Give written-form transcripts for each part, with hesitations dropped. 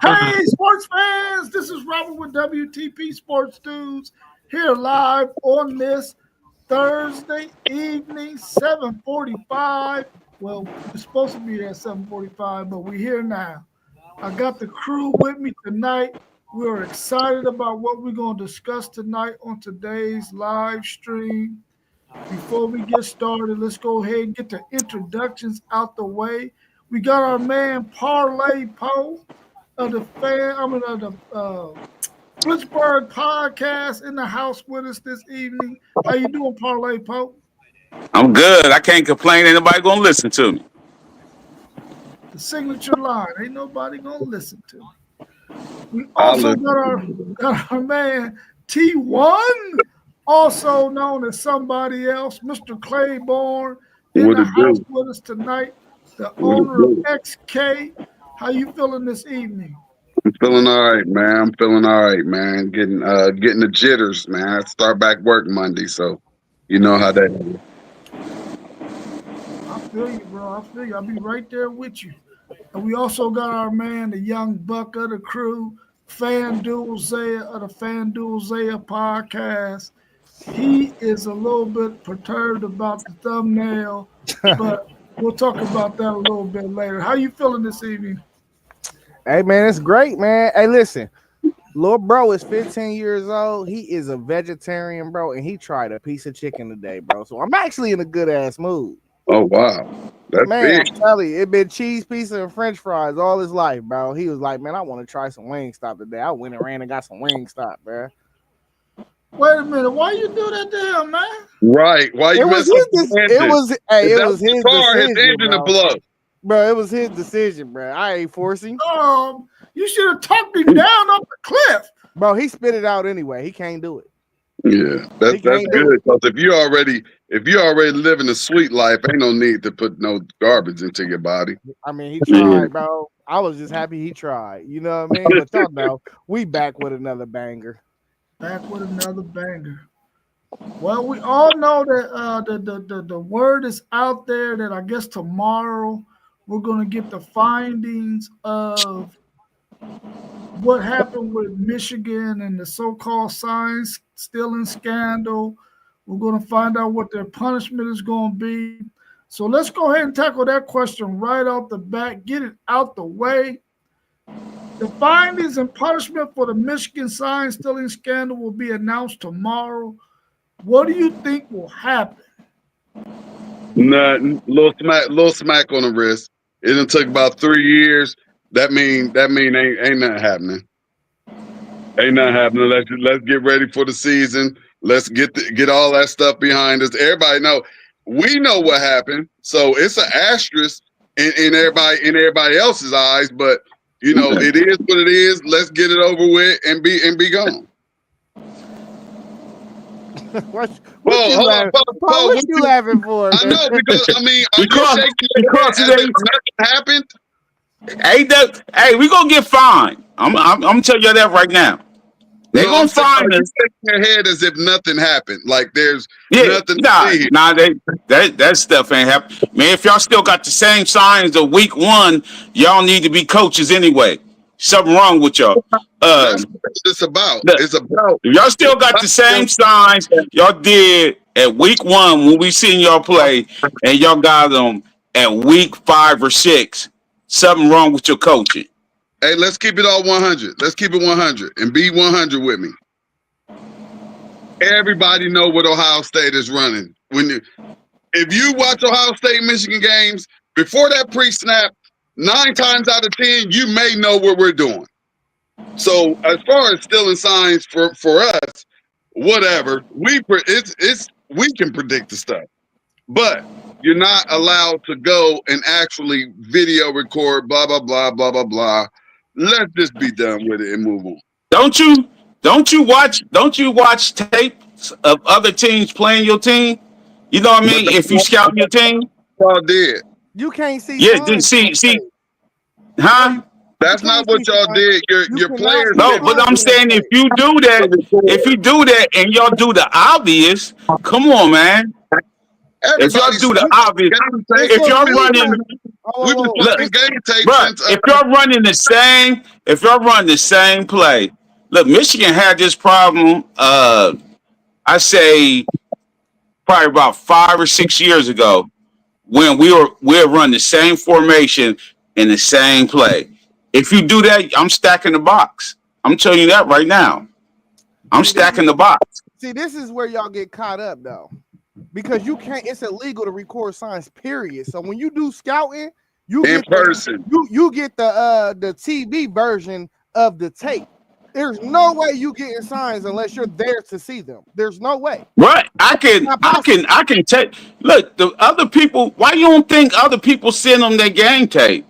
Hey, sports fans, this is Robert with WTP Sports News here live on this Thursday evening, 7:45. Well, we're supposed to be there at 7:45, but we're here now. I got the crew with me tonight. We're excited about what we're going to discuss tonight on today's live stream. Before we get started, let's go ahead and get the introductions out the way. We got our man Parlay Poe of the Pittsburgh podcast in the house with us this evening. How you doing, Parlay Poe? I'm good. I can't complain. Ain't nobody gonna listen to me. The signature line. Ain't nobody gonna listen to me. We also got our man T1, also known as somebody else, Mr. Claiborne, in the house with us tonight. The owner of XK. How you feeling this evening? I'm feeling all right, man. Getting the jitters, man. I start back work Monday, so you know how that is. I feel you, bro. I feel you. I'll be right there with you. And we also got our man, the young buck of the crew, FanDuel Zaya of the FanDuel Zaya podcast. He is a little bit perturbed about the thumbnail, but we'll talk about that a little bit later. How you feeling this evening? Hey, man, it's great, man. Hey, listen, little bro is 15 years old. He is a vegetarian, bro, and he tried a piece of chicken today, bro. So I'm actually in a good-ass mood. Oh, wow. That's man, big. I'm telling you, it been cheese pizza and french fries all his life, bro. He was like, man, I want to try some Wingstop today. I went and ran and got some Wingstop, bro. Wait a minute, why you do that to him, man? Right. Why you messing with his it was his decision, to blow. Bro, it was his decision, bro. I ain't forcing. You should have talked him down off the cliff. Bro, he spit it out anyway. He can't do it. Yeah, that's good. Because if you already living a sweet life, ain't no need to put no garbage into your body. I mean, he tried, bro. I was just happy he tried. You know what I mean? But y'all know, we back with another banger. Back with another banger. Well, we all know that the word is out there that I guess tomorrow we're going to get the findings of what happened with Michigan and the so-called sign stealing scandal. We're going to find out what their punishment is going to be. So let's go ahead and tackle that question right off the bat, get it out the way. The findings and punishment for the Michigan sign stealing scandal will be announced tomorrow. What do you think will happen? Nothing. Little smack on the wrist. It done took about 3 years. That mean ain't nothing happening. Ain't nothing happening. Let's get ready for the season. Let's get all that stuff behind us. Everybody know. We know what happened. So it's an asterisk in everybody else's eyes, but you know, it is what it is. Let's get it over with and be gone. What you laughing for? I know, because I mean, because nothing happened. Hey, we gonna get fined. I'm telling you that right now. They gonna fine us. Shaking their head as if nothing happened. Like there's nothing. That stuff ain't happening. Man, if y'all still got the same signs of week one, y'all need to be coaches anyway. Something wrong with y'all. That's what it's about. It's about. If y'all still got the same signs y'all did at week one when we seen y'all play, and y'all got them at week 5 or 6. Something wrong with your coaching. Hey, let's keep it all 100. Let's keep it 100 and be 100 with me. Everybody know what Ohio State is running. If you watch Ohio State Michigan games before that pre-snap, 9 times out of 10 you may know what we're doing. So as far as stealing signs for us, whatever we can predict the stuff, but you're not allowed to go and actually video record. Blah blah blah blah blah blah. Let's just be done with it and move on. Don't you watch tapes of other teams playing your team? You know what I mean? If you scout your team, y'all did. You can't see. Yeah, see, huh? That's not what y'all did. Your players. No, but I'm saying if you do that, and y'all do the obvious, come on, man. If y'all do the obvious, if y'all running, We've been whoa. Look, watching game tape bro, since. if you're running the same play, look, Michigan had this problem. I say probably about 5 or 6 years ago when we're running the same formation in the same play. If you do that, I'm stacking the box. I'm telling you that right now. I'm See, this stacking is the box. this is where y'all get caught up though, because you can't. It's illegal to record signs. Period. So when you do scouting, you In get person. you get the TV version of the tape. There's no way you getting signs unless you're there to see them. There's no way. Right? I It's can not I possible. can I can take look the other people. Why you don't think other people send them their game tape?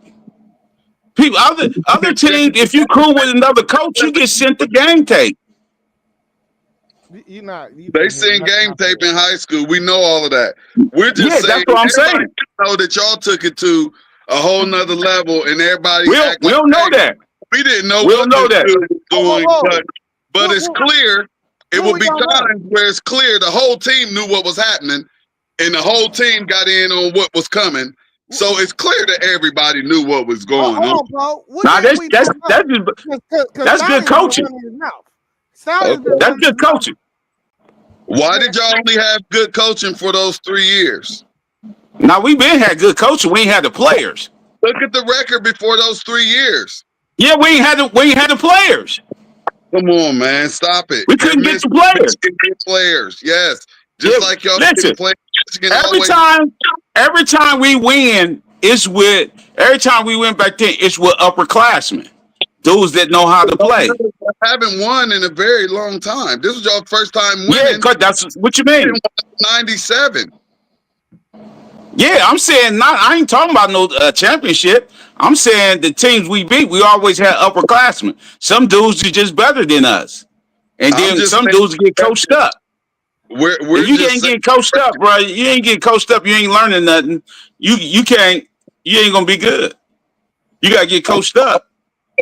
People other teams, if you cool with another coach, you get sent the game tape. You're not. You They can't hear me. seen That's game not tape fair. in high school. We know all of that. We're just Yeah, that's saying what I'm everybody saying. know that y'all took it to a whole nother level, and everybody We don't act we like, don't know hey, that. we didn't know We don't what know this that. dude was Whoa, doing, whoa, whoa. but it's clear. It What will we be don't know? times where it's clear the whole team knew what was happening, and the whole team got in on what was coming. So it's clear that everybody knew what was going on. Hold on, bro. What Nah, did we don't know? Because that's good Stallion been coaching. running his mouth. Stallion's Okay. been That's running his good mouth. coaching. Why did y'all only have good coaching for those 3 years? Now we been had good coaching. We ain't had the players. Look at the record before those 3 years. Yeah, we ain't had the players. Come on, man. Stop it. We You're couldn't get the missing players. good players. Yes. Just Yeah, like y'all listen. didn't play Michigan Every always. every time we win, every time we win back then, it's with upperclassmen, dudes that know how to play. I haven't won in a very long time. This was your first time Yeah, winning cause that's what you in mean. 97. Yeah, I'm saying not. I ain't talking about no championship. I'm saying the teams we beat, we always had upperclassmen. Some dudes are just better than us, and I'm then just some saying dudes get coached up. we're If you just ain't saying getting coached up, bro, you ain't getting coached up. You ain't learning nothing. You can't. You ain't gonna be good. You gotta get coached up.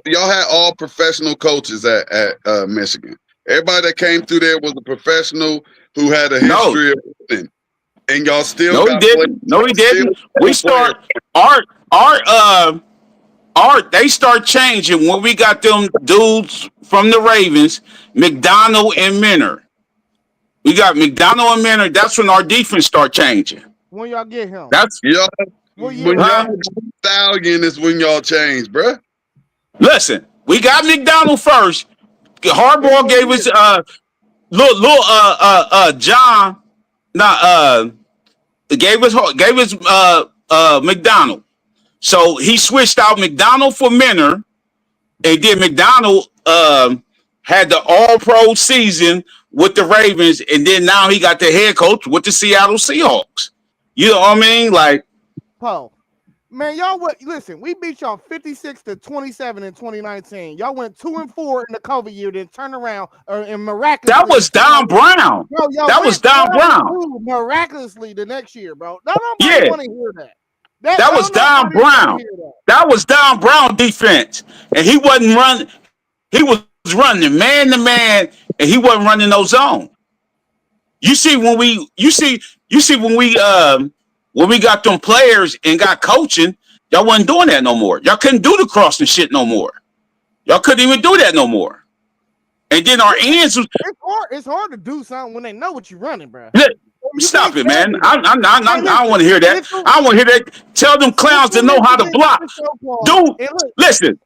y'all had all professional coaches at Michigan. Everybody that came through there was a professional who had a No, history of winning. And y'all still no, he got players. didn't. No, he Still didn't. We got players. start art, art, art. They start changing when we got them dudes from the Ravens, McDonald and Minner. We got McDonald and Minner. That's when our defense start changing. When y'all get him? That's Y'all, What year? when huh? y'all Stallion is when y'all change, bruh. Listen, we got McDonald first. Hardball What gave year? us little John, not gave us McDonald. So he switched out McDonald for Minner, and then McDonald had the All Pro season with the Ravens, and then now he got the head coach with the Seattle Seahawks. You know what I mean? Like, Poe. Man, y'all listen, we beat y'all 56-27 in 2019. Y'all went 2-4 in the COVID year, then turned around and miraculously. that was Don Brown. Bro, That was Don Brown. miraculously the next year, bro. Nobody Yeah, want to hear that. that was Don nobody wanna Brown. hear that. That was Don Brown defense, and he wasn't running. He was running man to man, and he wasn't running no zone. You see when we got them players and got coaching, y'all wasn't doing that no more. Y'all couldn't do the crossing shit no more. Y'all couldn't even do that no more. And then our ends was It's hard to do something when they know what you're running, bro. stop it, man. I I don't want to hear that. I don't want to hear that. Tell them clowns to know how to block. Dude, listen.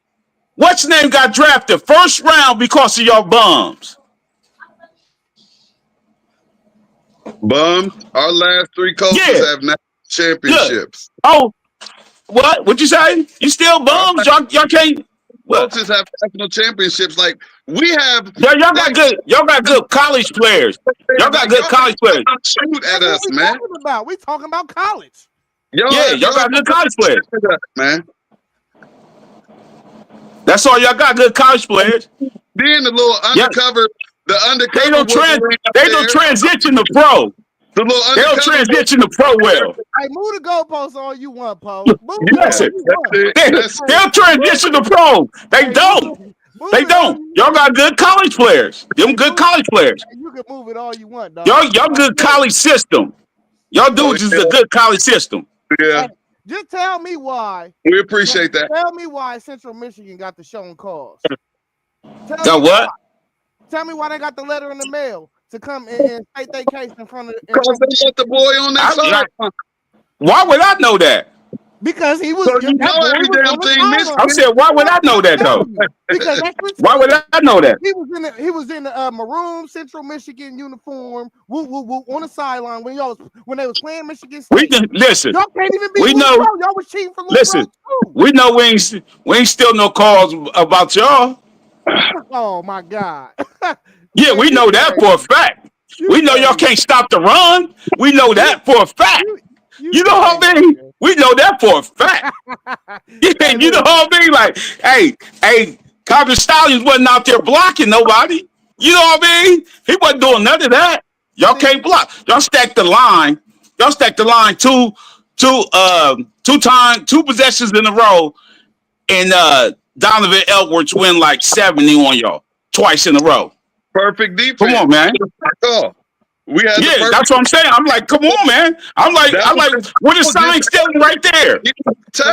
What's your name got drafted first round because of your bums? Bums. Our last 3 coaches Yeah. have national Look. championships. Oh, what? What you say? You still bums? Y'all can't. What? Coaches have national championships. Like we have. Y'all got good. Y'all got good college players. Y'all got good college players. Shoot at That's us, what we man. talking about. We talking about college. Yeah, y'all got good college players. Man. That's all y'all got. Good college players. Then the little undercover, the undercover. They don't transition to pro. The little They don't transition to pro well. Hey, move the goalposts all you want, Poe. Listen, they'll transition to pro. They don't. They don't. Y'all got good college players. Them good college players. You can move it all you want, dog. Y'all good college system. Y'all dudes is a good college system. Yeah. Just tell me why. We appreciate that. Tell me why Central Michigan got the showing cause. The what? Tell me why they got the letter in the mail to come and state their case in front of. Because they got the boy on their side. Why would I know that? Because he was. So you know every damn thing, Michigan. I said, why would I know that though? Because that's what why would I know that? He was in the maroon Central Michigan uniform, woo, woo, woo, on the sideline when they was playing Michigan State. We can listen. Y'all can't even be. We know. Y'all was cheating for listen. Too. We know we ain't still no calls about y'all. Oh my God. Yeah, we know that for a fact. We know y'all can't stop the run. We know that for a fact. You know how many? We know that for a fact. You know how many? Like, hey, Congress Stallions wasn't out there blocking nobody. You know what I mean? He wasn't doing none of that. Y'all can't block. Y'all stacked the line. Y'all stacked the line two possessions in a row, and Donovan Edwards win like 70 on y'all twice in a row. Perfect defense. Come on, man. We had that's what I'm saying. I'm like, come on, man. I'm like, what is sign stealing right there?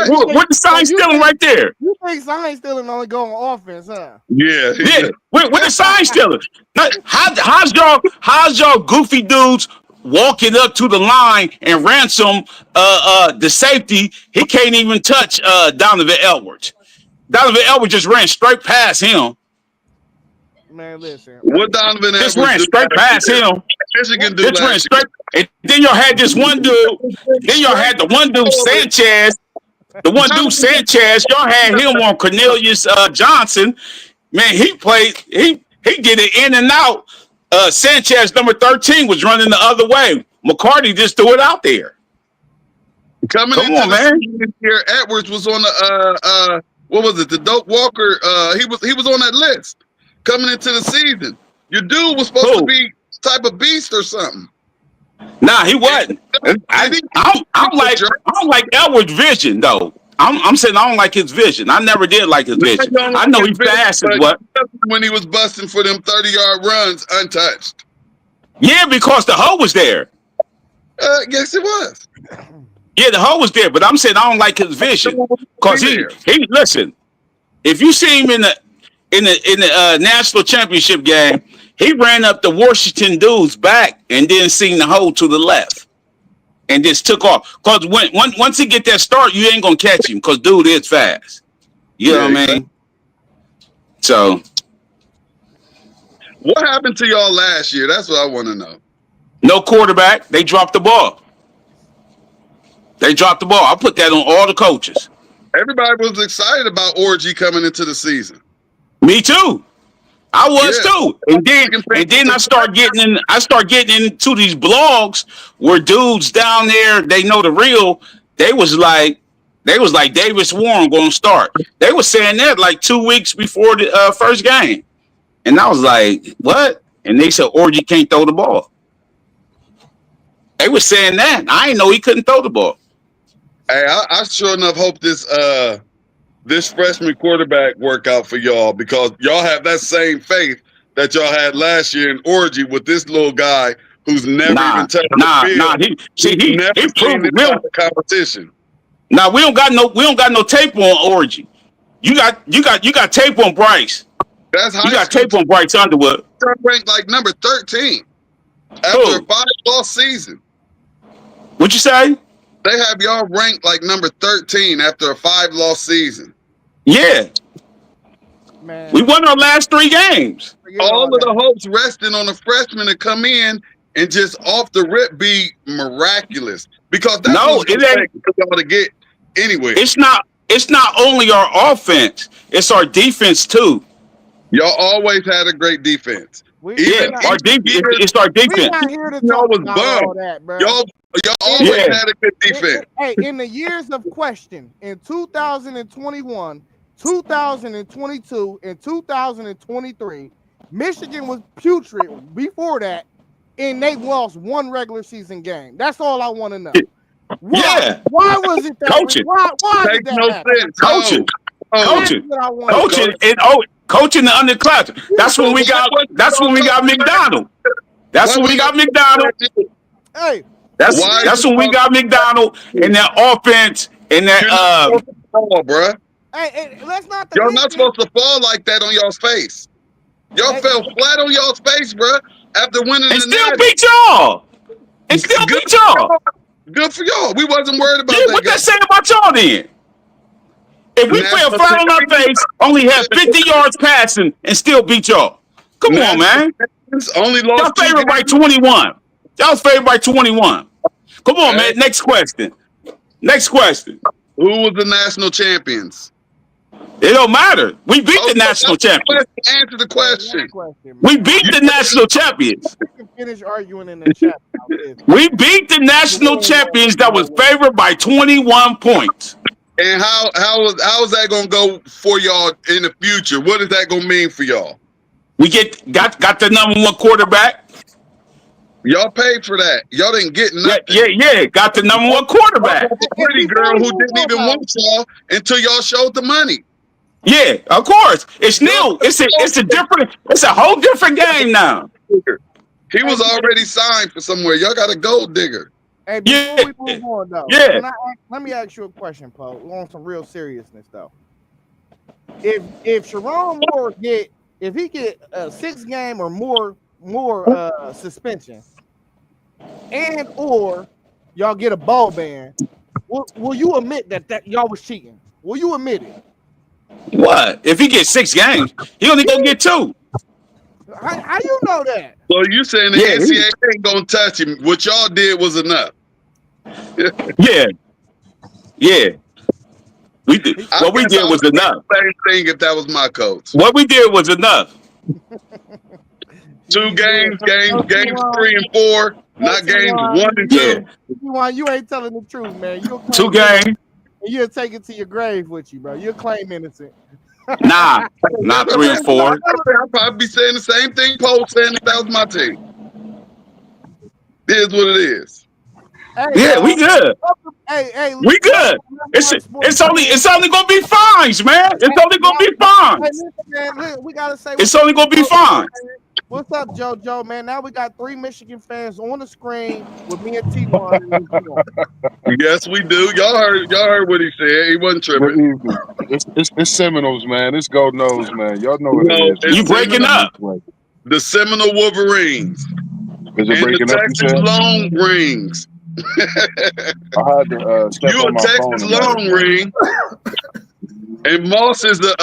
What is sign stealing right there? You think sign stealing only go on offense, huh? Yeah. What is sign stealing? How's y'all goofy dudes walking up to the line and ransom the safety? He can't even touch Donovan Edwards. Donovan Edwards just ran straight past him. Man, listen. What Donovan just ran straight past him. Michigan do just ran straight. And then y'all had this one dude. Then y'all had the one dude Sanchez. The one dude Sanchez. Y'all had him on Cornelius Johnson. Man, he played. He did it in and out. Sanchez, number 13, was running the other way. McCarty just threw it out there. Come on, man. Here, Edwards was on the what was it? The Doak Walker. He was on that list coming into the season. Your dude was supposed to be type of beast or something. Nah, he wasn't. I don't like Edwards' vision though. I'm saying I don't like his vision. I never did like his vision. I know he's fast as what. When he was busting for them 30-yard runs untouched. Yeah, because the hole was there. Yes, it was. Yeah, the hole was there, but I'm saying I don't like his vision because he listen. If you see him in the national championship game, he ran up the Washington dude's back and then seen the hole to the left and just took off. Because once he get that start, you ain't gonna catch him because dude is fast. You know what I mean? So, what happened to y'all last year? That's what I want to know. No quarterback. They dropped the ball. I put that on all the coaches. Everybody was excited about Orgy coming into the season. Me too. I was too. And then I start getting into these blogs where dudes down there, they know the real. They was like Davis Warren going to start. They were saying that like 2 weeks before the first game. And I was like, what? And they said Orgy can't throw the ball. They were saying that. I didn't know he couldn't throw the ball. Hey, I sure enough hope this freshman quarterback work out for y'all because y'all have that same faith that y'all had last year in Orgy with this little guy who's never even touched the field. He proved the competition. Nah, we don't got no tape on Orgy. You got tape on Bryce. That's high. You got tape on Bryce Underwood. Ranked like number 13 after a 5-loss season. What you say? They have y'all ranked like number 13 after a 5-loss season. Yeah. Man. We won our last 3 games. All of the hopes resting on the freshmen to come in and just off the rip be miraculous. Because that's what it ain't y'all to get anywhere. It's not only our offense, it's our defense too. Y'all always had a great defense. Our defense. It's our defense. Y'all was bummed. Y'all always had a good defense. Hey, in the years of question, in 2021, 2022, and 2023, Michigan was putrid before that, and they lost 1 regular season game. That's all I want to know. Why? Yeah. Why was it that? Coaching. Why did that happen? Coaching the underclass. That's when we got McDonald. That's when we got McDonald. Hey. That's when we got McDonald and that offense And that You're not supposed to fall, bruh. Hey, let's not Y'all forget not this. supposed to fall like that on y'all's face. Y'all Hey, fell flat on y'all's face, bruh, after winning and the still Natty. beat y'all. And still Good beat for y'all. y'all. Good for y'all. We wasn't worried Yeah, about that what guy. that say about y'all then? If we fell National flat on our champions, face, only had 50 yards passing, and still beat y'all. Come on, national man. champions, only Y'all lost 2 favored by games. 21. Y'all favored by 21. Come on, Hey, man. Next question. Next question. who was the national champions? It don't matter. We beat the Okay, national that's the champions. question. Answer the man, next question. question, We man. beat You the national champions. We can finish arguing in the chat about this, We man. beat the We national ain't going champions that was nowhere. favored by 21 points. and how is that gonna go for y'all in the future? What is that gonna mean for y'all? We got the number one quarterback. Y'all paid for that. Y'all didn't get Yeah, nothing. yeah, yeah. Got the number Hey, one Y'all quarterback. got the and pretty before girl we who move didn't on, even though, want y'all until y'all showed the money. Yeah, of course. It's Y'all new. was It's a whole different game now. digger. He hey, was already signed for somewhere. Y'all got a gold digger. hey, before Yeah, we move on, though, yeah. let me ask you a question, Poe, on some real seriousness, though. If Sharon Moore if he get a 6 game or more suspension, and or y'all get a ball ban, will you admit that y'all was cheating? Will you admit it? What? If he gets 6 games, he only gonna get two. How you know that? So you saying the Yeah, NCAA ain't gonna touch him? What y'all did was enough. yeah, yeah. We did. He, I What we guess did I would was do enough. the same thing if that was my coach. What we did was enough. Two yeah, games, games Coach 3 and 4, Coach not games 1 and Yeah, 2. You ain't telling the truth, man. You'll two claim innocent, games. and you'll take it to your grave with you, bro. You'll claim innocent. Nah, That's not what three and I'm saying. four. I'll probably be saying the same thing Poe saying if that was my team. It is what it is. Hey, Yeah, we good. hey, We welcome good. to It's Lamar Sports it's only Man. it's only gonna be fines, man. It's only gonna be Hey, fines. listen, man, we gotta say It's what's up only to gonna be JoJo, fines. man. What's up, JoJo, man? Now we got 3 Michigan fans on the screen with me and T1 in this joint. Yes, we do. Y'all heard what he said. He wasn't Good tripping. evening. It's Seminoles, man. It's Gold Nose, man. Y'all know what it No, is, You it's man. We breaking Seminole, coming up. this way. the Seminole Wolverines Is it and the breaking up, you Texas said? Long Rings. I had to step You on a my phone Texas a minute, Long man. Ring, and Moss is the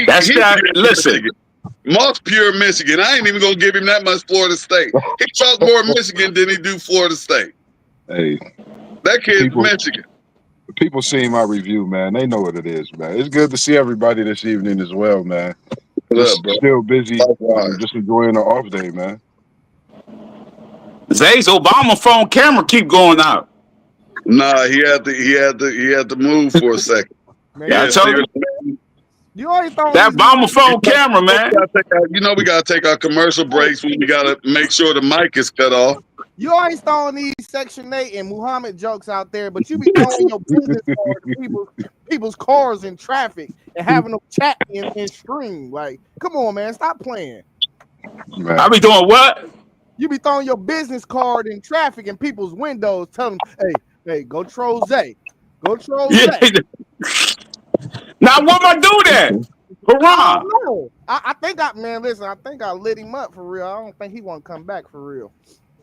That's he that. pure Listen, Michigan. Moss pure Michigan. I ain't even gonna give him that much Florida State. He talk more Michigan than he do Florida State. Hey, That kid's people Michigan. people seeing my review, man. They know what it is, man. It's good to see everybody this evening as well, man. What up, Just bro? still busy, Likewise. just enjoying the off day, man. Zay's Obama phone camera keep going out. Nah, he had to move for a second. Man, Yeah, I Yeah, told you seriously. you always throwing that these Obama motherfuckers. phone camera, man. We gotta take our commercial Hey, breaks when we gotta make sure the mic is cut off. you always throwing these Section 8 and Muhammad jokes out there, but you be throwing your business cards to people's cars in traffic and having them chat and stream. Like, come on, man, stop playing. I Man, be doing what? You be throwing your business card in traffic in people's windows, telling them, hey, go troll Zay. Go troll Yeah. Zay. Now, what am I do that? I don't Haran. know. Man, listen, I think I lit him up for real. I don't think he want to come back for real.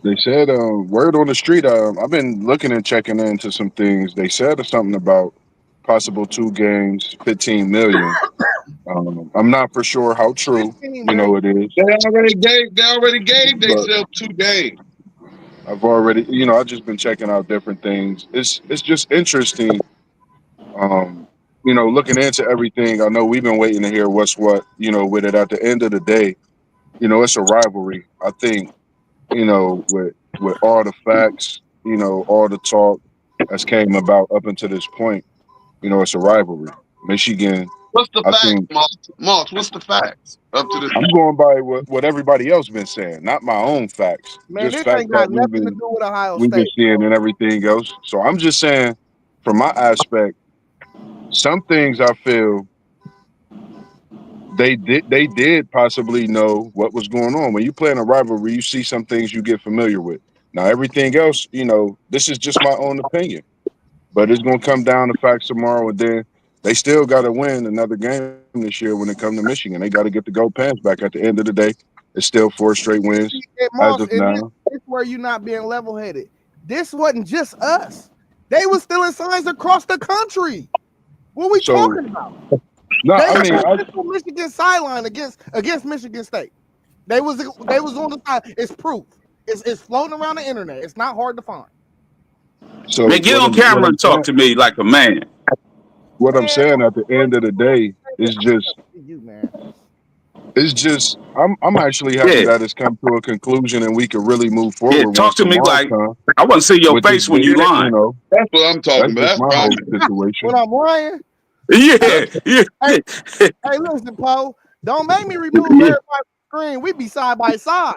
they said word on the street. I've been looking and checking into some things. They said something about possible 2 games, 15 million. I'm not for sure how true, 15 you know, million. it is, They already gave but themselves 2 games. I've already, I've just been checking out different things. It's just interesting, um, looking into everything. I know we've been waiting to hear what's what, with it. At the end of the day, it's a rivalry. I think, with all the facts, all the talk that's came about up until this point, it's a rivalry. Michigan, What's the I facts, think Moss? Moss, what's the facts up to this I'm point? going by what everybody else been saying, not my own facts, Man, just this facts ain't that got nothing to do with Ohio we've been State, seeing bro. and everything else. So I'm just saying, from my aspect, some things I feel they did possibly know what was going on. When you play in a rivalry, you see some things you get familiar with. Now everything else, this is just my own opinion, but it's gonna come down to facts tomorrow, and then they still got to win another game this year when it comes to Michigan. They got to get the gold pants back. At the end of the day, it's still 4 straight wins And as of Moss, and now. this where you not being level headed. This wasn't just us. They were stealing signs across the country. What we So talking about? no, They I mean, was on Michigan sideline against Michigan State. They was on the side. It's proof. It's floating around the internet. It's not hard to find. so Man, get on camera and talk to me like a man. what I'm Man, saying at the end of the day is just you man. it's just I'm actually happy Yeah, that it's come to a conclusion and we can really move yeah. forward once Talk to me tomorrow like comes I want to see your with this face when you big, lying. That's what I'm talking that's about. just That's my whole fine. situation. When I'm lying, Yeah, yeah, hey, hey, listen, Poe. Don't make me remove yeah. everybody's screen. We be side by side.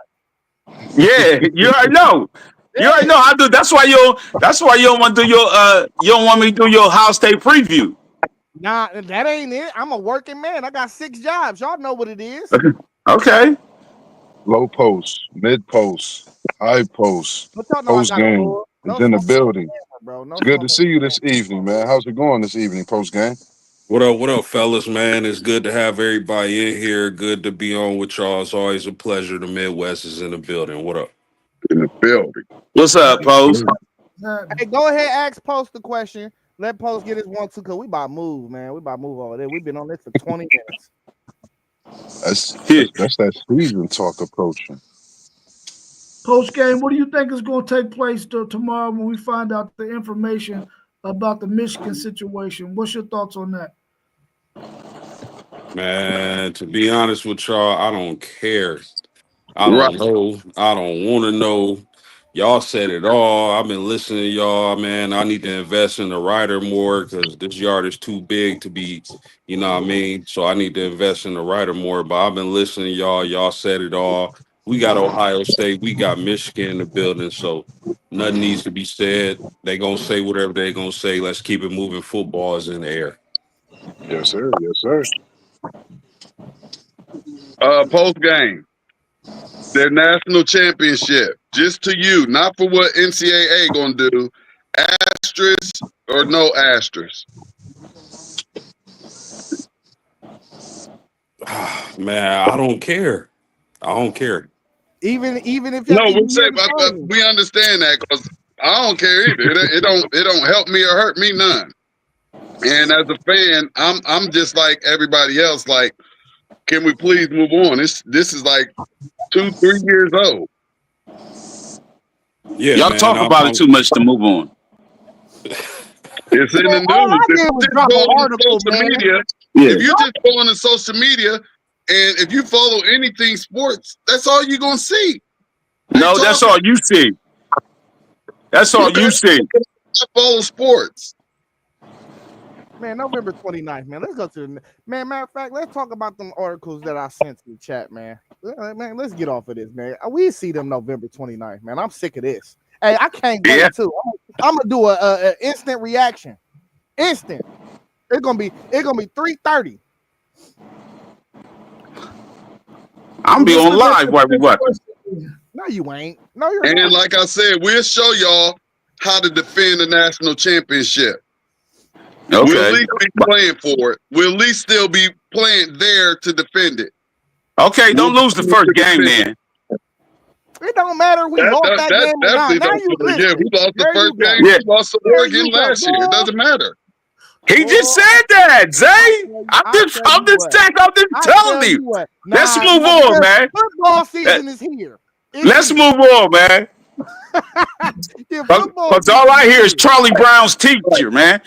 Yeah, you already know. You already Yeah. know. I do. That's why you. That's why you don't want to do your. You don't want me to do your house state preview. Nah, that ain't it. I'm a working man. I got 6 jobs. Y'all know what it is. Okay. Low post, mid post, high post, But y'all know I post got a game lure. is No in the smoke, building. bro. No It's good to smoke. see you this evening, man. How's it going this evening, post game? What up, fellas, man? It's good to have everybody in here. Good to be on with y'all. It's always a pleasure. The Midwest is in the building. What up? In the building. What's up, Pose? Hey, go ahead, ask Post the question. Let Post get his 1-2 because we about to move, man. We about to move over there. We've been on this for 20 minutes. Yeah. That's that season talk approaching. Post game, what do you think is going to take place tomorrow when we find out the information about the Michigan situation? What's your thoughts on that? Man, to be honest with y'all, I don't care. I Right. don't know. I don't want to know. Y'all said it all. I've been listening to y'all, man. I need to invest in the rider more because this yard is too big to be, you know what I mean? So I need to invest in the rider more. But I've been listening to y'all. Y'all said it all. We got Ohio State. We got Michigan in the building. So nothing needs to be said. They going to say whatever they going to say. Let's keep it moving. Football is in the air. Yes, sir. Yes, sir. Post game. Their national championship. Just to you, not for what NCAA gonna do. Asterisk or no asterisk. Man, I don't care. I don't care. Even if No, after we you say hear the phone. we understand that because I don't care either. It don't help me or hurt me none. And as a fan, I'm just like everybody else. Like, can we please move on? This is like 2-3 years old. Yeah, Y'all man. talk about it too much to move on. It's in Man, the all I news. If did you was just drop go an on article, social man. media, Yeah. if you just go on the social media and if you follow anything sports, that's all you're gonna see. They No, that's talking. all you see. That's all Okay, you see. I follow sports. Man, November 29th, man. Let's go to the man. Matter of fact, let's talk about them articles that I sent to the chat, man. Man, let's get off of this, man. We see them November 29th, man. I'm sick of this. Hey, I can't Yeah. wait too. I'm gonna do a instant reaction. Instant. It's gonna be 3:30. I'm be Let's on look at live while we watching. No, you ain't. No, you're And not. like I said, we'll show y'all how to defend the national championship. We'll at Okay. least be playing for it. We'll at least still be playing there to defend it. Okay, We'll don't lose the first game defend it. then. It don't matter if we That, lost that, that that game or not. definitely Now don't you matter. Yeah, listen. we lost the There you first go. game. Yeah. We lost to There Oregon you go, last year. It boy. doesn't matter. He just Boy, said that, Zay. I I'm tell just I telling tell you. you what. Let's Nah, move on, man. football season is here. It's Let's here. move on, man. Yeah, football Because season all I hear is here. Charlie Brown's teacher, man.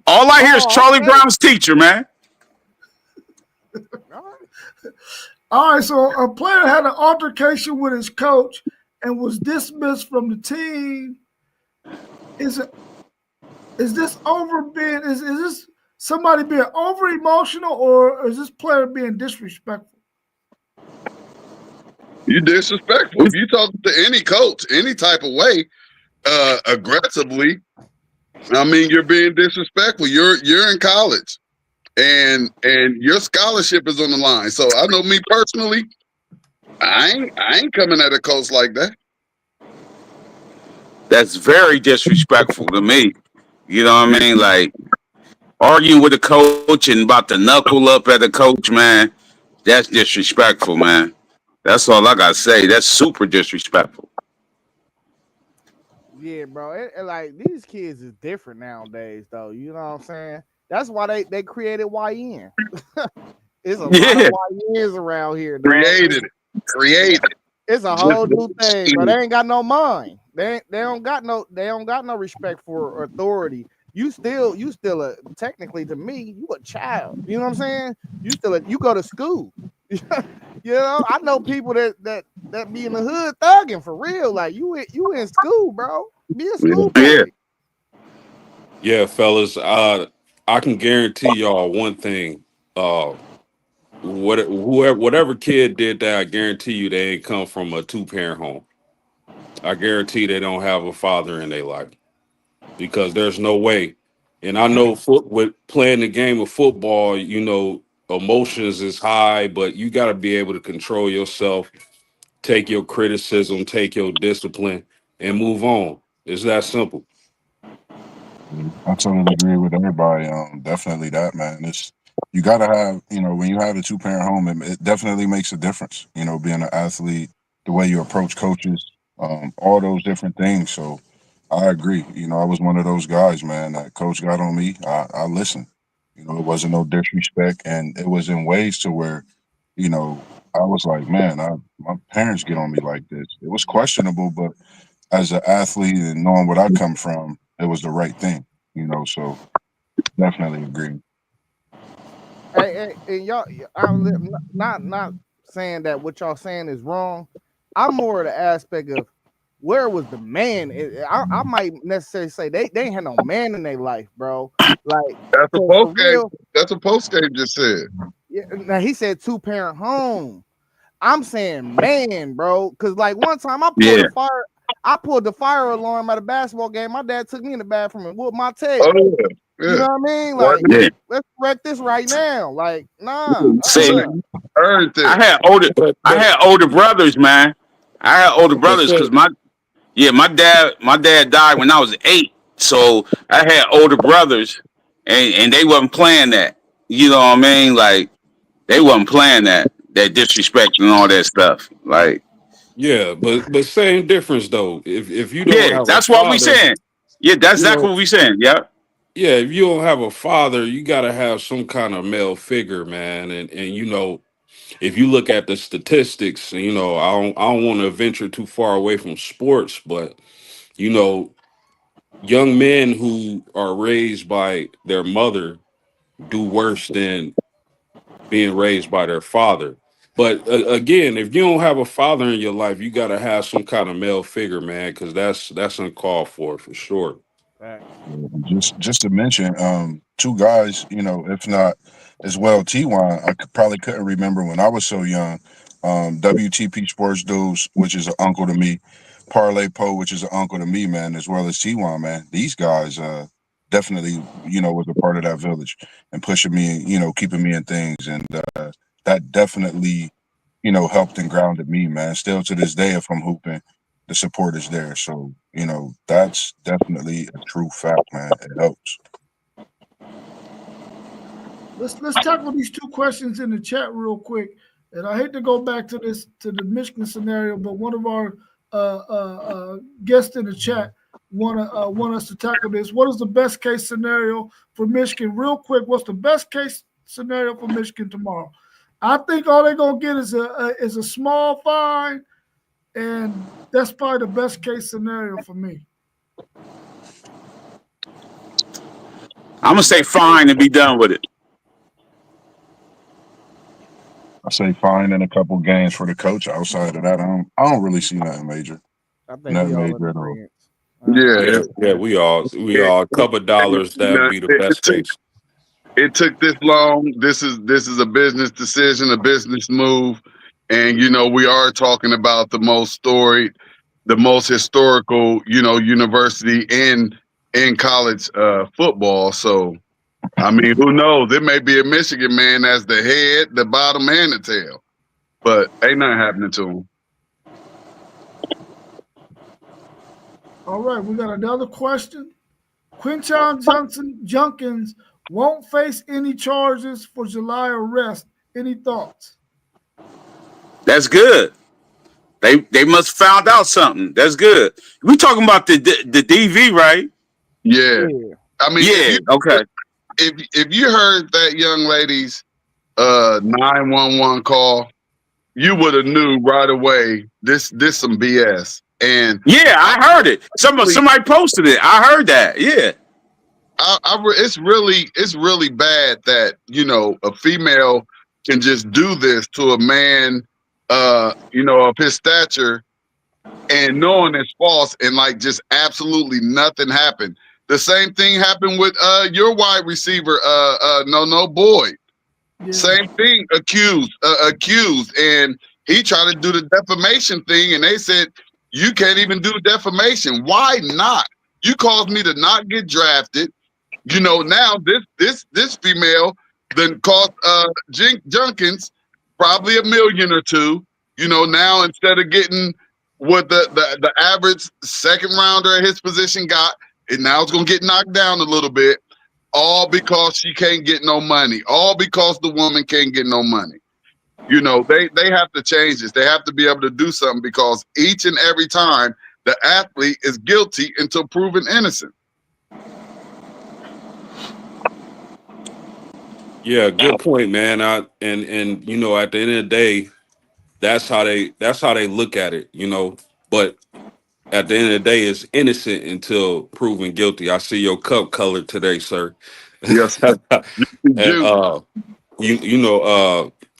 All I hear is Oh, Charlie okay. Brown's teacher, man. All right. All right, so a player had an altercation with his coach and was dismissed from the team. Is this over being is this somebody being over emotional or is this player being disrespectful? You disrespectful. If you talk to any coach, any type of way, aggressively, I mean you're being disrespectful. You're in college and your scholarship is on the line. So I know me personally, I ain't coming at a coach like that. That's very disrespectful to me. You know what I mean? Like arguing with a coach and about to knuckle up at a coach, man. That's disrespectful, man. That's all I gotta say. That's super disrespectful. Yeah, bro. Like these kids is different nowadays, though. You know what I'm saying? That's why they created YN. It's a lot of Yeah, YNs around here, dog. Created it. Created. It's a Just whole new thing, but the- they ain't got no mind. They don't got no respect for authority. You still a technically to me, you a child. You know what I'm saying? You go to school. I know people that be in the hood thugging for real. Like you in school, bro. Be a yeah. schoolboy. Yeah, fellas, I can guarantee y'all one thing. Uh, whatever kid did that, I guarantee you they ain't come from a two-parent home. I guarantee they don't have a father in their life because there's no way. And I know with playing the game of football, emotions is high, but you got to be able to control yourself, take your criticism, take your discipline, and move on. It's that simple. I totally agree with everybody. Definitely that, man. It's you gotta have, when you have a two parent home, it definitely makes a difference. Being an athlete, the way you approach coaches, all those different things. So I agree. I was one of those guys, man. That coach got on me. I listened. It wasn't no disrespect, and it was in ways to where, I was like, man, my parents get on me like this. It was questionable, but as an athlete and knowing what I come from, it was the right thing. So definitely agree. And y'all, I'm not saying that what y'all saying is wrong. I'm more of the aspect of where was the man? I might necessarily say they ain't had no man in their life, bro. Like, That's a 'cause post for game. real, That's a post game just said. yeah. Now he said two-parent home. I'm saying man, bro. Cause like one time Yeah. I pulled the fire alarm at a basketball game. My dad took me in the bathroom and whooped my Oh tail. yeah. You Yeah. know what I mean? What Like, Yeah. let's correct this right now. Like, nah, See, earned I this. had older But I but had older brothers, man. I had older but brothers because say, my dad died when I was 8. So I had older brothers and they wasn't playing that. You know what I mean? Like they wasn't playing that disrespect and all that stuff. Like, yeah, but same difference though. If you don't yeah, have a that's what we father, saying. Yeah, that's you exactly know, what we saying. Yeah. yeah, if you don't have a father, you got to have some kind of male figure, man. And if you look at the statistics, I don't want to venture too far away from sports, but you know, young men who are raised by their mother do worse than being raised by their father. But again, if you don't have a father in your life, you got to have some kind of male figure, man, because that's uncalled for sure. facts. Just to mention, two guys, if not as well, T1, probably couldn't remember when I was so young. WTP Sports Dudes, which is an uncle to me, Parlay Poe, which is an uncle to me, man, as well as T1, man. These guys definitely, was a part of that village and pushing me, keeping me in things. And that definitely, helped and grounded me, man. Still to this day, if I'm hooping, the support is there. So, that's definitely a true fact, man. It helps. Let's tackle these two questions in the chat real quick. And I hate to go back to the Michigan scenario, but one of our guests in the chat want us to tackle this. What is the best case scenario for Michigan? Real quick, what's the best case scenario for Michigan tomorrow? I think all they're gonna get is a small fine, and that's probably the best case scenario for me. I'm gonna say fine and be done with it. I say fine in a couple games for the coach. Outside of that, I don't really see nothing major. I think we Nothing all in major at all. agreement. Yeah. Yeah, yeah, we all a couple dollars that be the It best took case. it took this long. This is a business decision, a business move, and we are talking about the most storied, the most historical, university in college football. So I mean, who knows? It may be a Michigan man as the head, the bottom, and the tail, but ain't nothing happening to him. All right, we got another question. Quinton Junkins won't face any charges for July arrest. Any thoughts? That's good. They must have found out something. That's good. We talking about the DV, right? Yeah. Yeah. I mean, if Yeah. you Okay. if you heard that young lady's 911 call, you would have knew right away this some BS. And Yeah, I I heard it. really, Somebody posted it. I heard that. Yeah. it's really bad that a female can just do this to a man, of his stature, and knowing it's false, and like just absolutely nothing happened. The same thing happened with your wide receiver, no Boyd. Yeah, Same thing, accused, and he tried to do the defamation thing, and they said you can't even do defamation. Why not? You caused me to not get drafted. Now this female then cost Junkins probably a million or two. Now instead of getting what the average second rounder at his position got, and now it's gonna get knocked down a little bit, all because she can't get no money, all because the woman can't get no money. They have to change this. They have to be able to do something, because each and every time the athlete is guilty until proven innocent. Yeah, good point, man. And at the end of the day, that's how they look at it, But at the end of the day, it's innocent until proven guilty. I see your cup color today, sir. Yes, And Juice.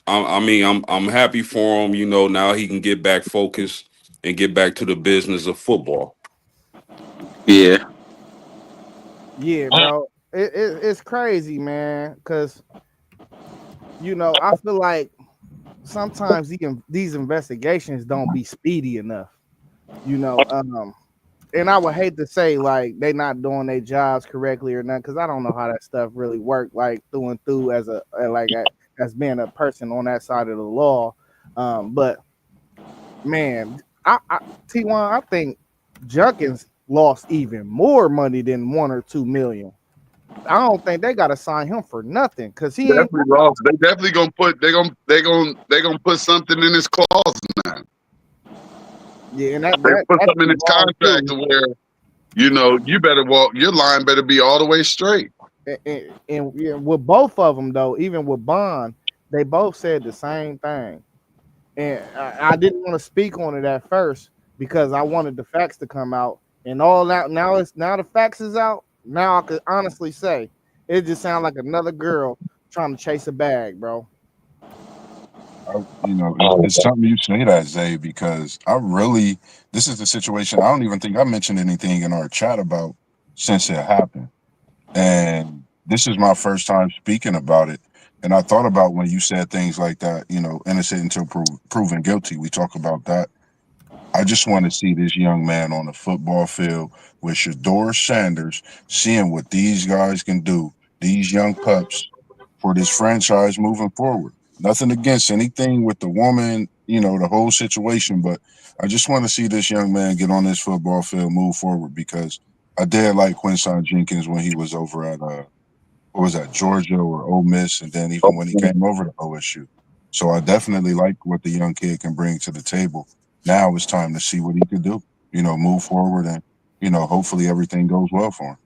I'm happy for him. Now he can get back focused and get back to the business of football. Yeah. Yeah, bro. It's crazy, man. Cause I feel like sometimes these investigations don't be speedy enough. You know, and I would hate to say like they not doing their jobs correctly or not, because I don't know how that stuff really work, like through and through as being a person on that side of the law. But man, I T1, I think Junkins lost even more money than 1 or 2 million. I don't think they gotta sign him for nothing because he ain't. Definitely lost. They definitely gonna put they gonna put something in his clause now. Yeah, and They put that's something in his wrong contract too. to where you better walk. Your line better be all the way straight. And yeah, with both of them though, even with Bond, they both said the same thing. And I didn't want to speak on it at first because I wanted the facts to come out. And all that now the facts is out. Now I could honestly say it just sounds like another girl trying to chase a bag, bro. It's something you say that, Zay, because this is the situation. I don't even think I mentioned anything in our chat about since it happened. And this is my first time speaking about it. And I thought about when you said things like that, innocent until proven guilty. We talk about that. I just want to see this young man on the football field with Shador Sanders, seeing what these guys can do, these young pups, for this franchise moving forward. Nothing against anything with the woman, the whole situation, but I just want to see this young man get on this football field, move forward, because I did like Quincy Jenkins when he was over at what was that, Georgia or Ole Miss, and then even when he came over to OSU. So I definitely like what the young kid can bring to the table. Now it's time to see what he could do. Move forward, and hopefully everything goes well for him.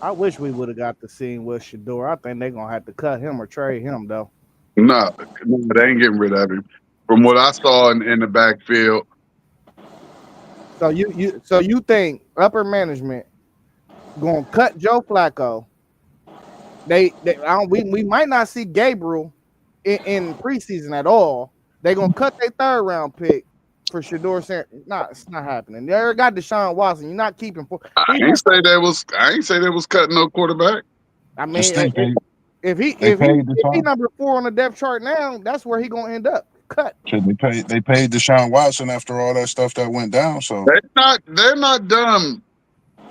I wish we would have got the scene with Shador. I think they're gonna have to cut him or trade him though. No, they ain't getting rid of him. From what I saw in the backfield, So you think upper management gonna cut Joe Flacco? They I don't, we might not see Gabriel in preseason at all. They gonna cut their third round pick for Shador Sanders. Nah, it's not happening. They already got Deshaun Watson. You're not keeping for. I He ain't not, say that was I ain't say they was cutting no quarterback. I Just mean, think if he they if he paid the if he time. number 4 on the depth chart now, that's where he gonna end up. Cut. Shit, they paid Deshaun Watson after all that stuff that went down. So They're not dumb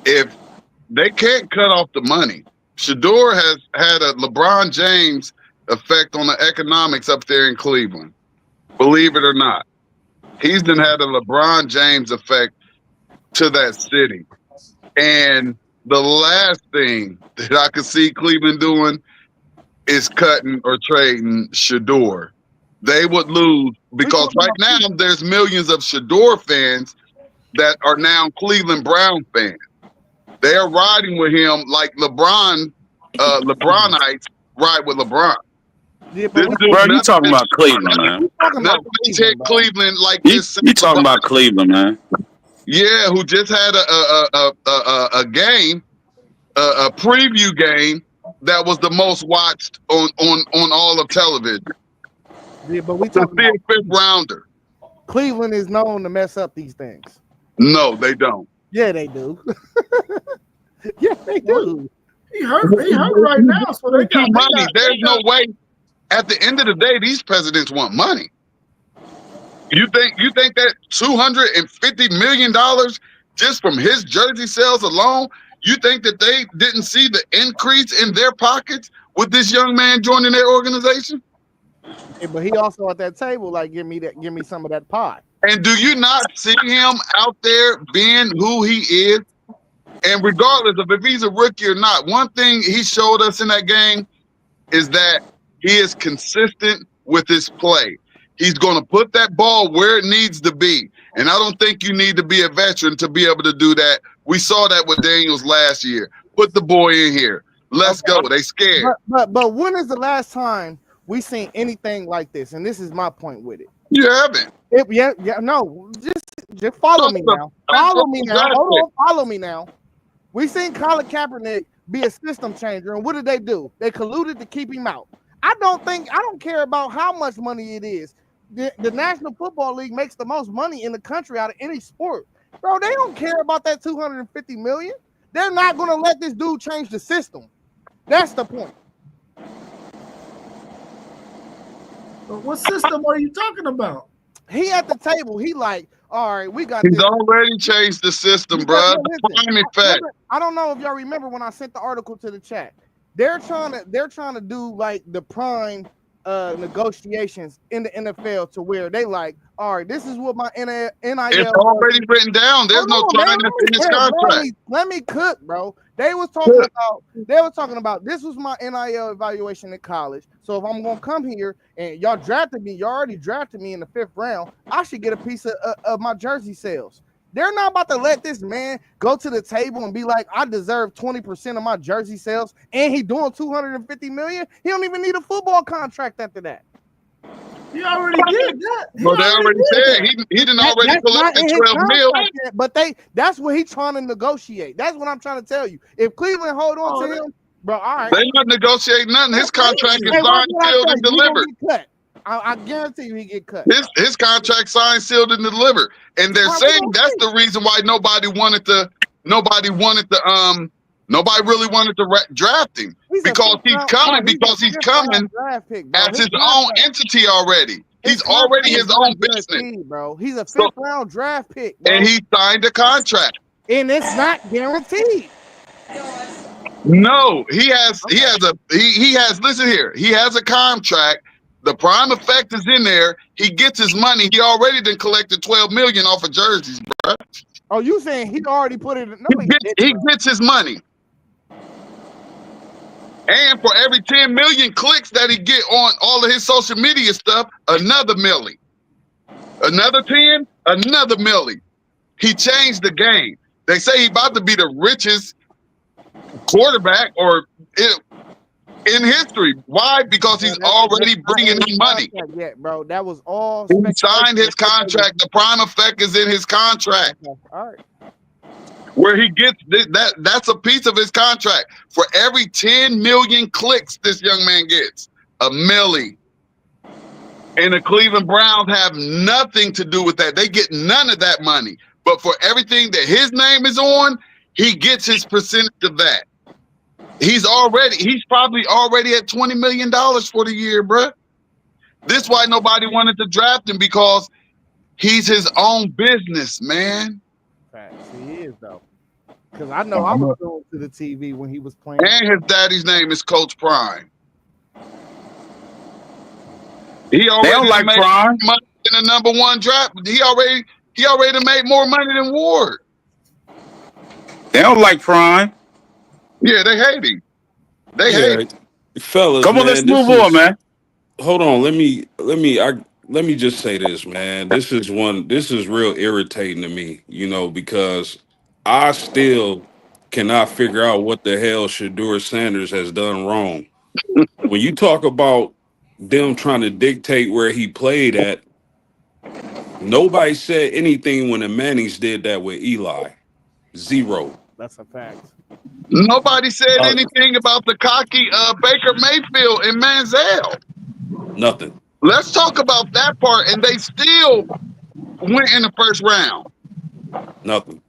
if they can't cut off the money. Shador has had a LeBron James effect on the economics up there in Cleveland. Believe it or not, he's been had a LeBron James effect to that city. And the last thing that I could see Cleveland doing is cutting or trading Shador. They would lose because right now there's millions of Shador fans that are now Cleveland Brown fans. They are riding with him like LeBronites ride with LeBron. Yeah, This but dude, Bro, you talking about Cleveland, man. nothing hit Cleveland like You, this. you talking about Cleveland, man. Yeah, who just had a game, a preview game that was the most watched on all of television. Yeah, but we To talking see about a fifth rounder. Cleveland is known to mess up these things. No, they don't. Yeah, they do. Yeah, they do. He hurt right now, so they got money. There's no way. At the end of the day, these presidents want money. You think that $250 million just from his jersey sales alone? You think that they didn't see the increase in their pockets with this young man joining their organization? Yeah, but he also at that table, like, give me some of that pie. And do you not see him out there being who he is? And regardless of if he's a rookie or not, one thing he showed us in that game is that he is consistent with his play. He's going to put that ball where it needs to be. And I don't think you need to be a veteran to be able to do that. We saw that with Daniels last year. Put the boy in here. Let's go. They scared. But when is the last time we seen anything like this? And this is my point with it. You haven't. No. Just follow me now. Follow me now. Hold on, follow me now. We seen Colin Kaepernick be a system changer, and what did they do? They colluded to keep him out. I don't care about how much money it is. The National Football League makes the most money in the country out of any sport. Bro, they don't care about that $250 million. They're not going to let this dude change the system. That's the point. But what system are you talking about? He at the table. He like, all right, we got He's this. already changed the system, bro. I don't know if y'all remember when I sent the article to the chat. They're trying to do like the prime negotiations in the NFL to where they like, all right, this is what my NIL. It's already written down. There's no time in this contract. Let me cook, bro. They was talking about this was my NIL evaluation in college. So if I'm gonna come here and y'all already drafted me in the 5th round, I should get a piece of my jersey sales. They're not about to let this man go to the table and be like, I deserve 20% of my jersey sales, and he doing $250 million. He don't even need a football contract after that. He already did that. Well, they already said he didn't already collect the 12 mil. But that's what he's trying to negotiate. That's what I'm trying to tell you. If Cleveland hold on to him, bro, all right. They're not negotiating nothing. His contract is signed, sealed, and delivered. I guarantee you he get cut. His contract signed, sealed, and delivered. And they're saying that's the reason why nobody really wanted to draft him. Because he's coming as his own entity already. He's already his own business, bro. He's a 5th round draft pick, bro. And he signed a contract. And it's not guaranteed. No, he has listen here. He has a contract. The prime effect is in there. He gets his money. He already done collected $12 million off of jerseys, bro. Oh, you saying he already put it? No, he gets his money. And for every 10 million clicks that he get on all of his social media stuff, another milli. Another 10, another milli. He changed the game. They say he about to be the richest quarterback in history. Why? Because he's already bringing in money. Yeah, bro. That was all. He signed his contract. The prime effect is in his contract. All right. Where he gets that's a piece of his contract. For every 10 million clicks this young man gets, a milli. And the Cleveland Browns have nothing to do with that. They get none of that money. But for everything that his name is on, he gets his percentage of that. He's probably already at $20 million for the year, bruh. This is why nobody wanted to draft him, because he's his own business, man. Facts. He is, though. Because I know I was going to the TV when he was playing. And his daddy's name is Coach Prime. He already they don't like made Prime money in the #1 draft. He already made more money than Ward. They don't like Prime. Yeah, they hate him. They hate Yeah, him. fellas, Come on, let's man, move this on, is. man. Hold on. Let me just say this, man. This is real irritating to me, because I still cannot figure out what the hell Shadur Sanders has done wrong. When you talk about them trying to dictate where he played at, nobody said anything when the Mannings did that with Eli. Zero. That's a fact. Nobody said Uh, anything about the cocky Baker Mayfield and Manziel. Nothing. Let's talk about that part. And they still went in the first round. Nothing.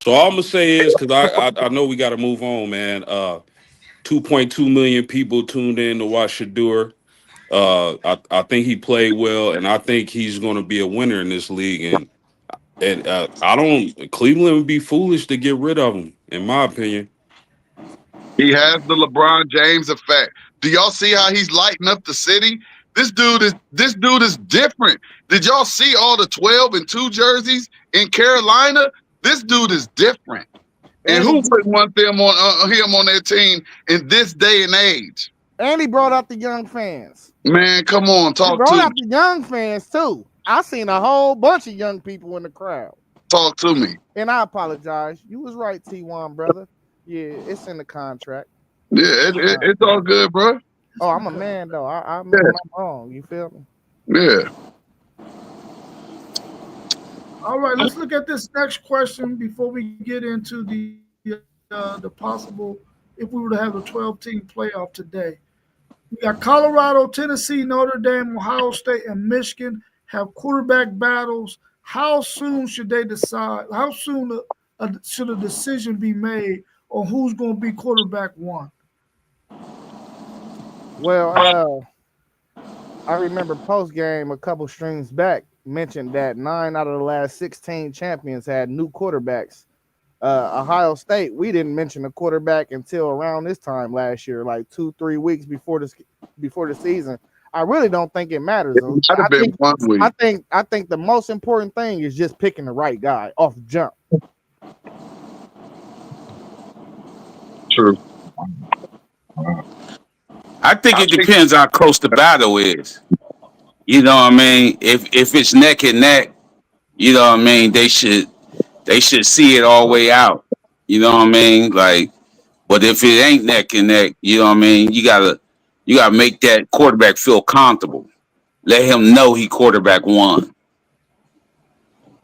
So all I'm gonna say is because I know we got to move on, man. 2.2 million people tuned in to watch Shadur. I think he played well, and I think he's going to be a winner in this league. And I don't. Cleveland would be foolish to get rid of him, in my opinion. He has the LeBron James effect. Do y'all see how he's lighting up the city? This dude is different. Did y'all see all the 12 and 2 jerseys in Carolina? This dude is different. And And who he, wouldn't want them on him on their team in this day and age? and he brought out the young fans. Man, come on, He talk to brought me. out the young fans too. I seen a whole bunch of young people in the crowd. Talk to me. And I apologize. You was right, T1 brother. Yeah, it's in the contract. Yeah, it's all good, bro. Oh, I'm a man though. I Yeah, mean when I'm wrong. You feel me? yeah. All right, let's look at this next question before we get into the possible if we were to have a 12-team playoff today. We got Colorado, Tennessee, Notre Dame, Ohio State, and Michigan have quarterback battles. How soon should they decide? How soon should a decision be made on who's going to be quarterback one? Well, I remember post game a couple streams back mentioned that 9 out of the last 16 champions had new quarterbacks. Ohio State, we didn't mention a quarterback until around this time last year, like 2-3 weeks before the season. I really don't think it matters. It might have been 1 week. I think the most important thing is just picking the right guy off the jump. True. I think I it think depends how close the battle is. You know what I mean? If it's neck and neck, you know what I mean, they should see it all the way out. You know what I mean? Like, but if it ain't neck and neck, you know what I mean, you gotta make that quarterback feel comfortable. Let him know he quarterback one.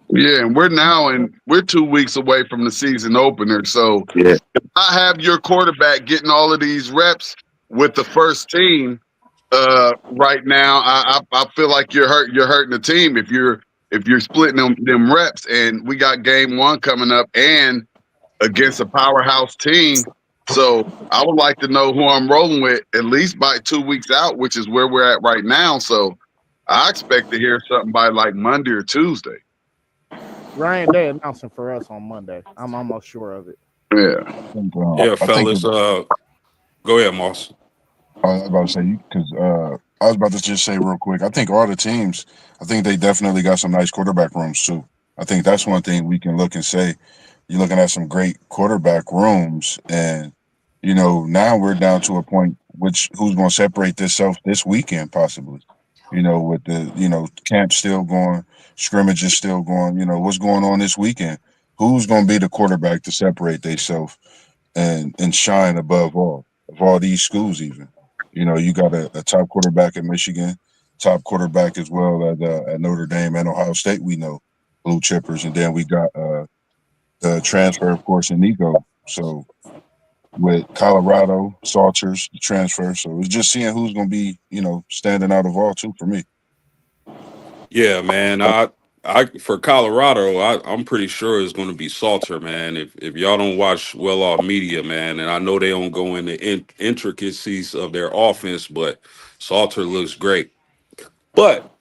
yeah, and we're 2 weeks away from the season opener. So Yeah. I have your quarterback getting all of these reps with the first team right now. I feel like you're hurting the team if you're splitting them reps. And we got game one coming up and against a powerhouse team. So I would like to know who I'm rolling with at least by 2 weeks out, which is where we're at right now. So I expect to hear something by like Monday or Tuesday. Ryan Day announcing for us on Monday. I'm almost sure of it. Yeah. Yeah, I think fellas. Go ahead, Moss. I was about to say because I was about to just say real quick. I think all the teams, I think they definitely got some nice quarterback rooms too. I think that's one thing we can look and say. You're looking at some great quarterback rooms, and now we're down to a point which who's going to separate themselves this weekend possibly. With the camp still going, scrimmages still going. What's going on this weekend? Who's going to be the quarterback to separate themselves and shine above all of all these schools even. You got a top quarterback at Michigan, top quarterback as well at Notre Dame and Ohio State. We know blue chippers, and then we got the transfer, of course, in Nico. So with Colorado, Salters, the transfer. So it's just seeing who's going to be standing out of all too for me. Yeah, man. I for Colorado, I'm pretty sure it's going to be Salter, man. If y'all don't watch Well Off Media, man, and I know they don't go into intricacies of their offense, but Salter looks great. But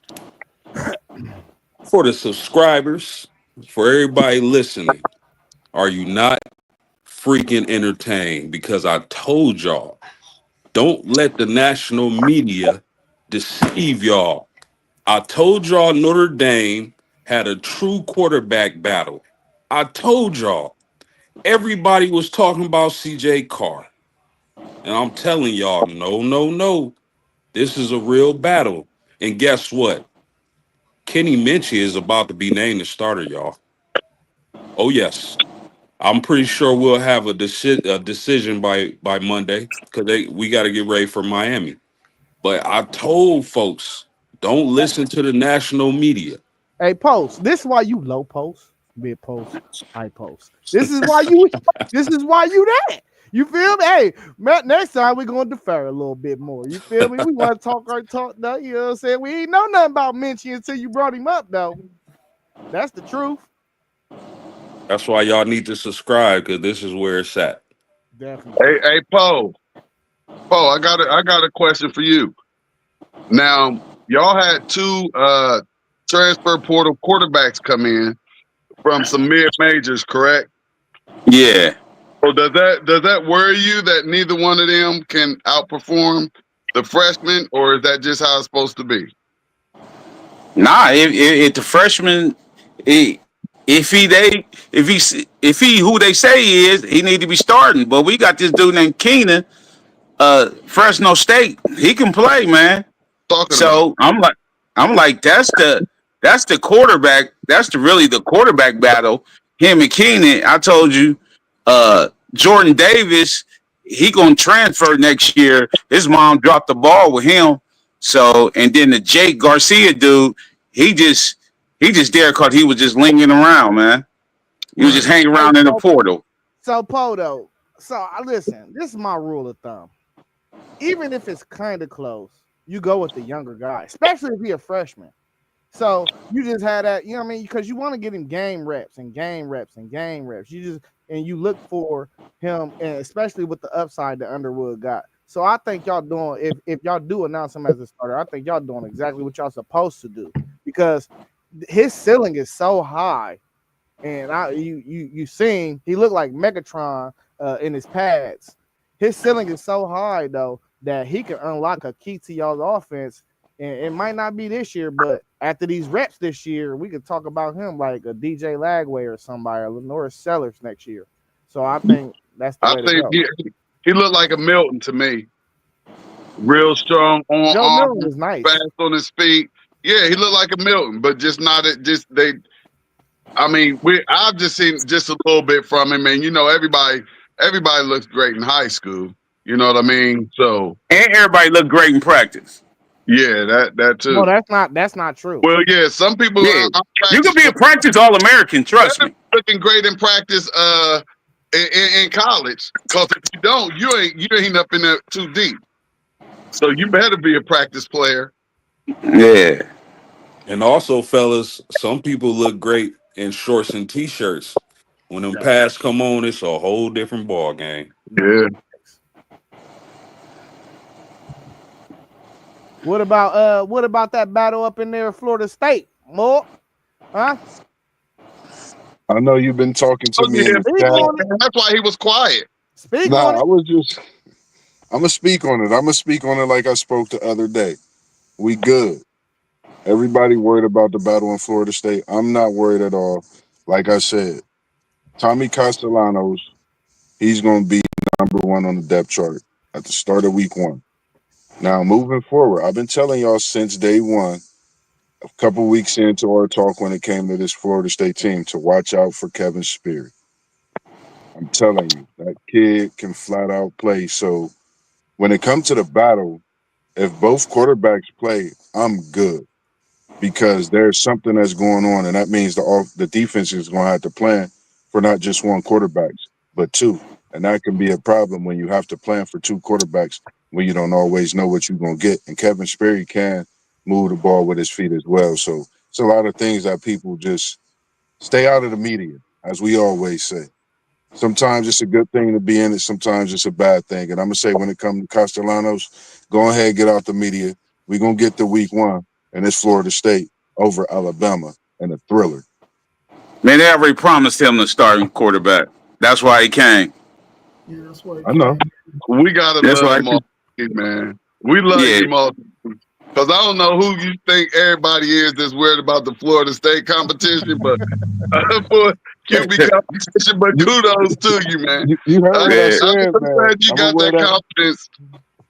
for the subscribers, for everybody listening, are you not freaking entertained? Because I told y'all, don't let the national media deceive y'all. I told y'all Notre Dame had a true quarterback battle. I told y'all. Everybody was talking about CJ Carr. And I'm telling y'all, no, no, no. This is a real battle. And guess what? Kenny Minchie is about to be named the starter, y'all. Oh, yes. I'm pretty sure we'll have a decision by Monday because we got to get ready for Miami. But I told folks, don't listen to the national media. Hey, post. This is why you low post, mid post, high post. This is why you. This is why you that. You feel me? Hey, Matt, next time we're gonna defer a little bit more. You feel me? We want to talk our talk. Though, you know what I'm saying? We ain't know nothing about Minchie until you brought him up, though. That's the truth. That's why y'all need to subscribe because this is where it's at. Definitely. Hey, Poe, I got a question for you. Now, y'all had two transfer portal quarterbacks come in from some mid majors, correct? Yeah. So does that worry you that neither one of them can outperform the freshmen, or is that just how it's supposed to be? Nah, if the freshman, i- if he they if he who they say he is, he need to be starting. But we got this dude named Keenan, Fresno State. He can play, man. Talking about. So I'm like that's the quarterback. That's really the quarterback battle. Him and Keenan. I told you, Jordan Davis. He gonna transfer next year. His mom dropped the ball with him. So and then the Jake Garcia dude. He just he just there because he was just lingering around, man. He was just Right. hanging Hey, around in the portal. so Poto. So I listen. This is my rule of thumb. Even if it's kind of close, you go with the younger guy, especially if he's a freshman. So you just had that, you know what I mean? Because you want to get him game reps and game reps and game reps. You just and you look for him, and especially with the upside that Underwood got. So I think y'all doing if y'all do announce him as a starter, I think y'all doing exactly what y'all supposed to do because his ceiling is so high. And you seen he looked like Megatron in his pads. His ceiling is so high though that he can unlock a key to y'all's offense. And it might not be this year, but after these reps this year, we could talk about him like a DJ Lagway or somebody, or Lenora Sellers next year. So I think that's the I way to think go. he looked like a Milton to me. Real strong on Joe Milton arm, was nice. fast on his feet. Yeah, he looked like a Milton, but just not at just they. I mean, I've just seen just a little bit from him, and everybody looks great in high school. You know what I mean? So And everybody looked great in practice. yeah, that No, too. that's not true. Well, yeah, some people Yeah. on You practice could be a practice All American, trust me. looking great in practice in college. Because if you don't, you ain't up in there too deep. So you better be a practice player. Yeah. And also, fellas, some people look great in shorts and t-shirts. When them That's pads come on, it's a whole different ball game. no. Yeah. What about that battle up in there, Florida State? More, huh? I know you've been talking to Oh, me yeah, in the Speak chat. on it. that's why he was quiet. Speak on Nah, it. I'm gonna speak on it. I'm gonna speak on it like I spoke the other day. We good. Everybody worried about the battle in Florida State. I'm not worried at all. Like I said, Tommy Castellanos, he's gonna be #1 on the depth chart at the start of week 1. Now moving forward, I've been telling y'all since day one, a couple weeks into our talk when it came to this Florida State team, to watch out for Kevin Speary. I'm telling you, that kid can flat out play. So when it comes to the battle, if both quarterbacks play, I'm good because there's something that's going on, and that means the defense is going to have to plan for not just one quarterbacks, but two, and that can be a problem when you have to plan for two quarterbacks when you don't always know what you're going to get. And Kevin Sperry can move the ball with his feet as well, so it's a lot of things that people just stay out of the media, as we always say. Sometimes it's a good thing to be in it. Sometimes it's a bad thing. And I'm gonna say when it comes to Castellanos, go ahead, get out the media. We're gonna get to week 1, and it's Florida State over Alabama and a thriller. Man, they already promised him the starting quarterback. That's why he came. Yeah, that's why he I know. came. We gotta That's love why. you, Mark, man. We love Yeah. you, Mark. Because I don't know who you think everybody is that's worried about the Florida State competition, but for QB competition, but You, kudos to you, man. you heard what I Man, I'm said, so man. glad you I'm gonna got wear that that. confidence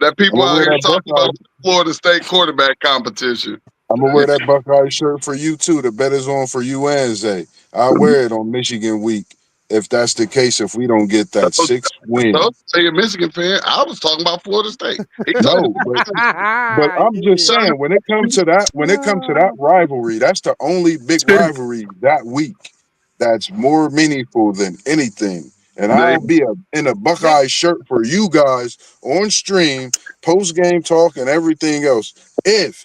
that I'm people gonna out wear here that talking Buckeye. about Florida State quarterback competition. I'm gonna wear that Buckeye shirt for you too. The bet is on for you and Zay. I'll wear it on Michigan week if that's the case. If we don't get that So, 6 wins, say a Michigan fan, I was talking about Florida State. He told no, you. but I'm just Yeah. saying when it comes to that rivalry, that's the only big rivalry that week that's more meaningful than anything. And They, I'll be in a Buckeye shirt for you guys on stream, post game talk, and everything else. If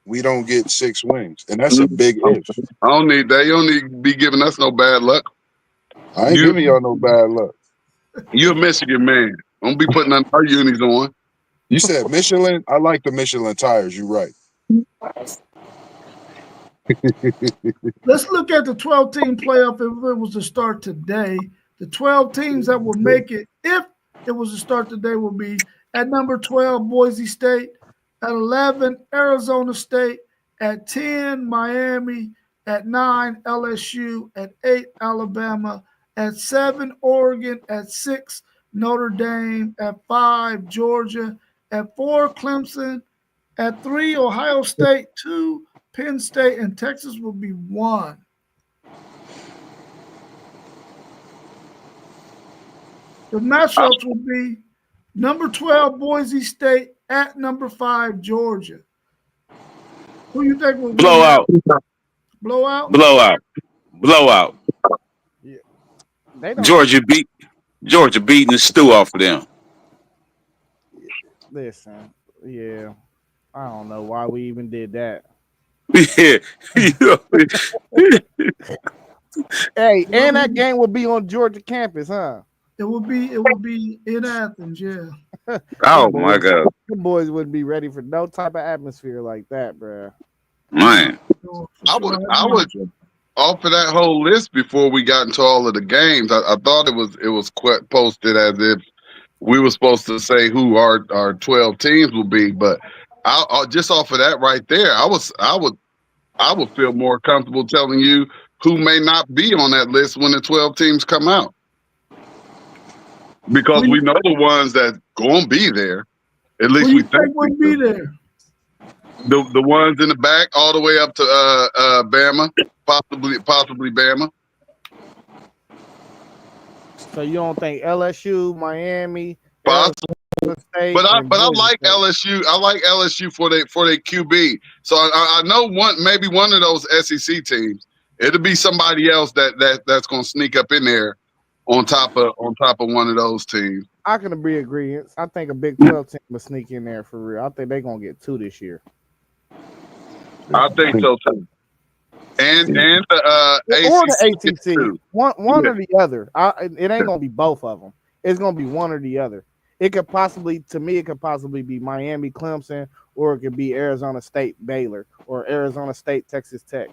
we don't get 6 wins, and that's a big if. I don't need that. You don't need to be giving us no bad luck. I ain't You giving y'all no bad luck. you a Michigan man. Don't be putting our unis on. You said Michelin. I like the Michelin tires. You right. Let's look at the 12-team playoff if it was to start today. The 12 teams that will make it, if it was to start today, will be at number 12, Boise State, at 11, Arizona State, at 10, Miami, at 9, LSU, at 8, Alabama, at 7, Oregon, at 6, Notre Dame, at 5, Georgia, at 4, Clemson, at 3, Ohio State, 2, Penn State, and Texas will be 1. The matchups will be number 12, Boise State, at number 5, Georgia. Who you think will win that? blowout, Blowout? blowout, blowout. Yeah. They don't Georgia beating the stew off of them. listen. Yeah. I don't know why we even did that. Yeah, Hey, and that game will be on Georgia campus, huh? It will be in Athens, yeah. oh Them my boys, god, them boys wouldn't be ready for no type of atmosphere like that, bruh. man. For I sure. I would off of that whole list before we got into all of the games. I thought it was quite posted as if we were supposed to say who our 12 teams will be, but I just off of that right there, I would feel more comfortable telling you who may not be on that list when the 12 teams come out because we We, know the ones that gonna be there. At who least you we think think we will be do. there? The ones in the back all the way up to Bama, possibly Bama. So you don't think LSU, Miami, Possibly. Arizona State, and But I Georgia like State? LSU. I like LSU for their QB. So I know maybe one of those SEC teams. It'll be somebody else that's gonna sneak up in there on top of one of those teams. I can be agreeing. I think a Big 12 team will sneak in there for real. I think they're gonna get 2 this year. I think so too. And the Or the ACC ACC. too. One Yeah. or the other. It ain't gonna be both of them. It's gonna be one or the other. It could possibly, to me, it could possibly be Miami, Clemson, or it could be Arizona State, Baylor, or Arizona State, Texas Tech.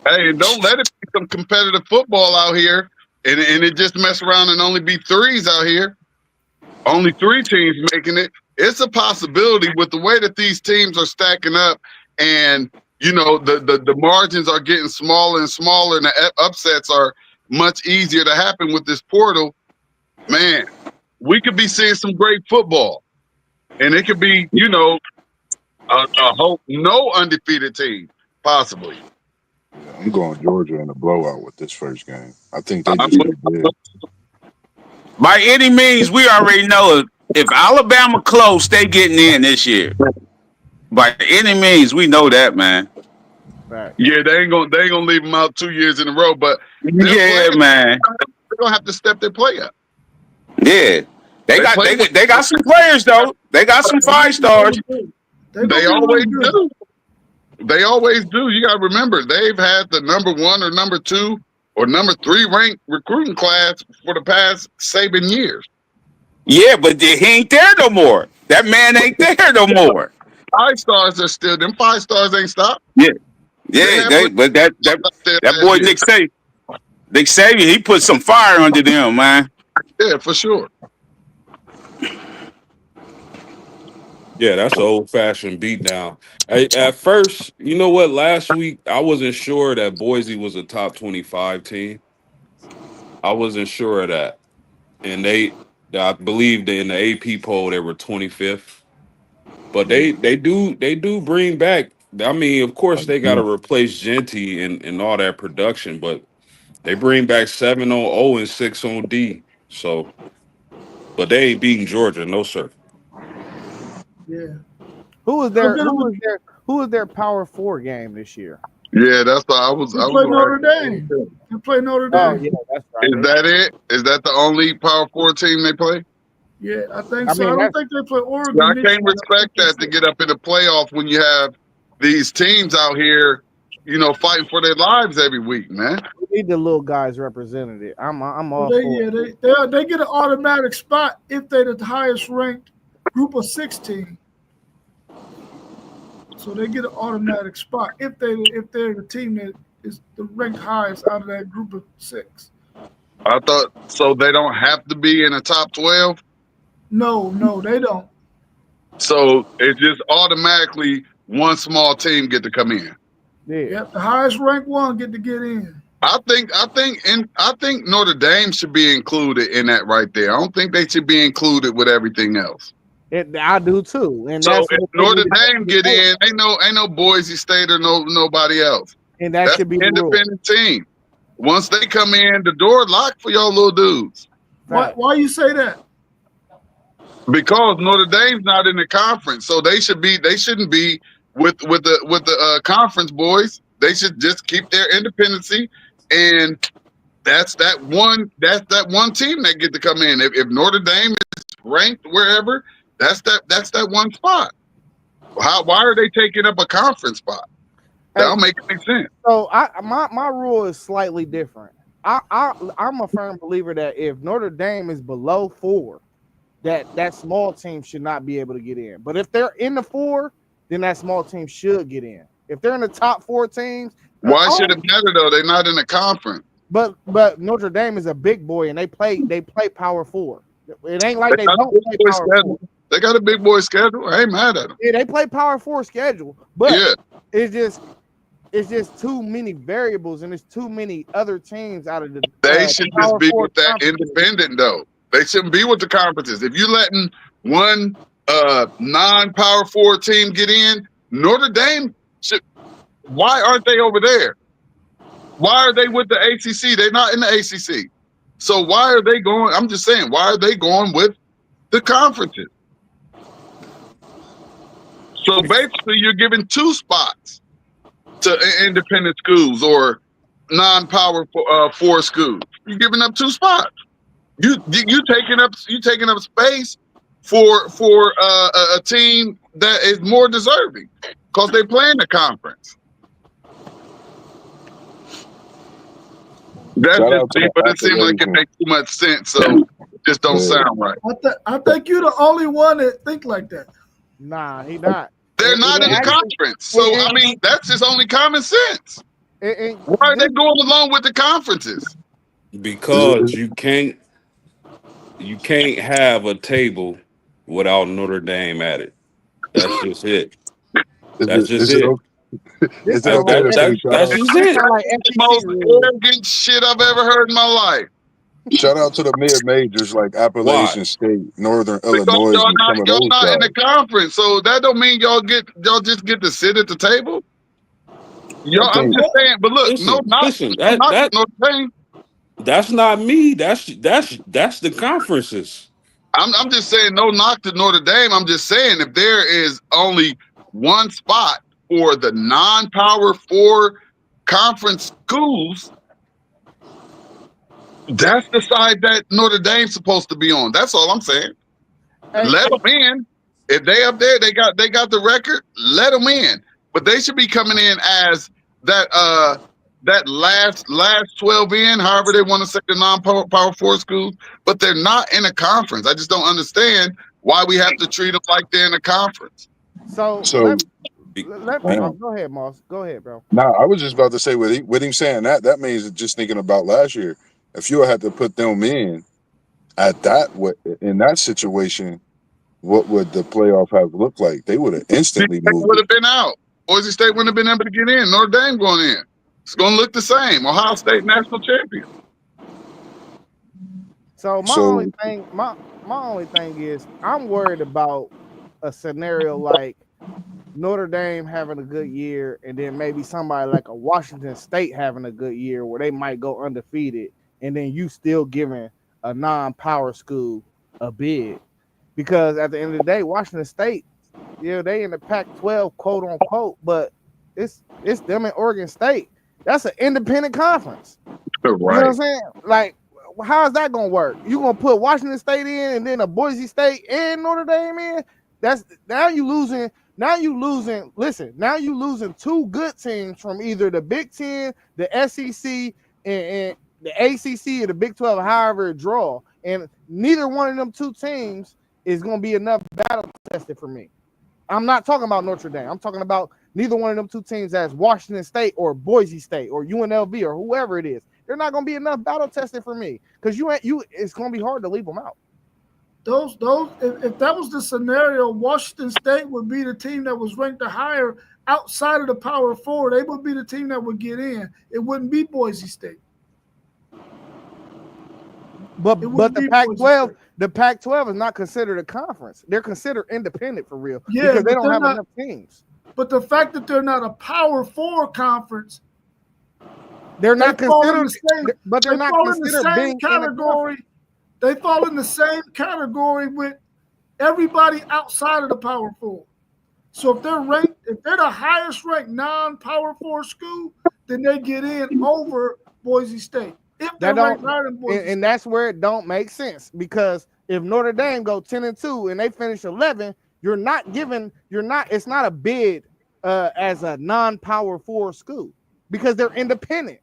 Hey, don't let it be some competitive football out here, and it just mess around and only be threes out here. Only 3 teams making it. It's a possibility with the way that these teams are stacking up, and the margins are getting smaller and smaller, and the upsets are much easier to happen with this portal. Man, we could be seeing some great football, and it could be a whole no undefeated team possibly. Yeah, I'm going Georgia in a blowout with this first game. I think they I'm just too big. By any means, we already know if Alabama close, they getting in this year. By any means, we know that, man. Right. Yeah, they ain't gonna leave them out 2 years in a row, but Yeah, man. they're gonna have to step their play up. Yeah, they got some players though. They got some 5 stars. They always do. They always do. You got to remember, they've had the number 1 or number 2 or number 3 ranked recruiting class for the past Saban years. Yeah, but he ain't there no more. That man ain't there no more. 5 stars are still them. 5 stars ain't stopped. Yeah, but that boy Nick Saban, he put some fire under them, man. Yeah, for sure. Yeah, that's an old fashioned beatdown. At first, you know what? Last week, I wasn't sure that Boise was a top 25 team. I wasn't sure of that. And I believe that in the AP poll, they were 25th. But Yeah, they do bring back. I mean, of course, they got Yeah. to replace Genty and all that production, but they bring back 7 on O and 6 on D. So, but they ain't beating Georgia, no sir. yeah. Who was I'll their get who them. was their who was their power four game this year? Yeah, that's what I was. They I was play gonna Notre ask you the Dame. same thing. They play Notre Oh Dame. yeah, that's right. Is that it? Is that the only Power Four team they play? Yeah, I think I so. I mean don't that's think they play Yeah, Oregon I this can't year. I think respect that's that to it. get up in the playoff when you have these teams out here, fighting for their lives every week, man. we need the little guys represented. I'm Well, all they for yeah it. they get an automatic spot if they're the highest ranked group of 16. So they get an automatic spot if they're the team that is the ranked highest out of that group of six. I thought so. They don't have to be in the top 12. No, no, they don't. So it's just automatically one small team get to come in. Yeah. Yep, the highest ranked one get to get in. I think Notre Dame should be included in that right there. I don't think they should be included with everything else. I do too. And So that's if what they Notre need to Dame get do. in, ain't no Boise State or nobody else. And that That's should be an the rule. independent team. Once they come in, the door locked for y'all little dudes. Why Fact. why you say that? Because Notre Dame's not in the conference, so they shouldn't be with the conference boys. They should just keep their independency, and that's that one team that get to come in. If Notre Dame is ranked wherever, that's that one spot. Why are they taking up a conference spot? That Hey, don't make any sense. so my rule is slightly different. I'm a firm believer that if Notre Dame is below 4, that small team should not be able to get in. But if they're in the 4, then that small team should get in. If they're in the top 4 teams, Why should it matter though? They're not in the conference. but Notre Dame is a big boy and they play power 4. It ain't like They they got a don't big play boy power 4. schedule. They got a big boy schedule. I ain't mad at them. Yeah, they play power 4 schedule, but Yeah, it's just too many variables and it's too many other teams out of the they should just power be 4 with that conferences. independent though. They shouldn't be with the conferences. If you letting one non-power four team get in, Notre Dame should. Why aren't they over there? Why are they with the ACC? They're not in the ACC. So why are they going? I'm just saying, why are they going with the conferences? So basically, you're giving 2 spots to independent schools or non-power four schools. You're giving up 2 spots. You taking up space for a team that is more deserving because they play in the conference. That's Shout just out to me, the but it seems like it Appalachian. makes too much sense, so it just don't Yeah. sound right. I think you're the only one that think like that. Nah, he not. They're not in the conference, so I mean that's just only common sense. Why are they going along with the conferences? Because you can't have a table without Notre Dame at it. That's just it. Is That's it just is it it. o- is it okay to say shout That's out just This it. sound like The SEC most rules. arrogant shit I've ever heard in my life. shout out to the mid majors like Why? Appalachian State, Northern Because Illinois, y'all and not some of y'all those not in the guys? conference, so that don't mean y'all just get to sit at the table. I I'm think just saying, but look, no Listen, not listen. no That not that Notre Dame. that's not me. That's the conferences. I'm just saying no knock to Notre Dame. I'm just saying if there is only one spot for the non-power four conference schools, that's the side that Notre Dame's supposed to be on. That's all I'm saying. Hey, Let them in. If they up there, they got the record. Let them in. But they should be coming in as that last 12 in, however they want to say the non-power four schools. But they're not in a conference. I just don't understand why we have to treat them like they're in a conference. so so. Be, be, go ahead, Moss. Go ahead, bro. Now, I was just about to say with him saying that means just thinking about last year. If you had to put them in at in that situation, what would the playoff have looked like? They would have They instantly moved would it. have been out. Boise State wouldn't have been able to get in. Notre Dame going in. It's going to look the same. Ohio State national champion. So So my only thing is I'm worried about a scenario like Notre Dame having a good year, and then maybe somebody like a Washington State having a good year where they might go undefeated, and then you still giving a non-power school a bid. Because at the end of the day, Washington State, yeah, they in the Pac-12, quote unquote, but it's them in Oregon State. That's an independent conference. You know what Right. I'm saying? Like, how is that gonna work? You gonna put Washington State in and then a Boise State and Notre Dame in? That's now you losing. Now you losing. Listen, now you losing two good teams from either the Big Ten, the SEC, and the ACC or the Big 12, however it draw. And neither one of them two teams is gonna be enough battle tested for me. I'm not talking about Notre Dame. I'm talking about neither one of them two teams as Washington State or Boise State or UNLV or whoever it is. They're not going to be enough battle tested for me because it's going to be hard to leave them out. Those if that was the scenario, Washington State would be the team that was ranked the higher outside of the Power Four. They would be the team that would get in. It wouldn't be Boise State. But the Pac-12 is not considered a conference. They're considered independent for real because they don't have enough teams. But the fact that they're not a Power Four conference, they're not considered. But they're not fall in the considered same being category. They fall in the same category with everybody outside of the Power Four. So if they're the highest ranked non-Power Four school, then they get in over Boise State. If they're ranked higher than Boise State. And that's where it don't make sense because if Notre Dame go 10-2 and they finish 11, it's not a bid as a non-Power Four school because they're independent.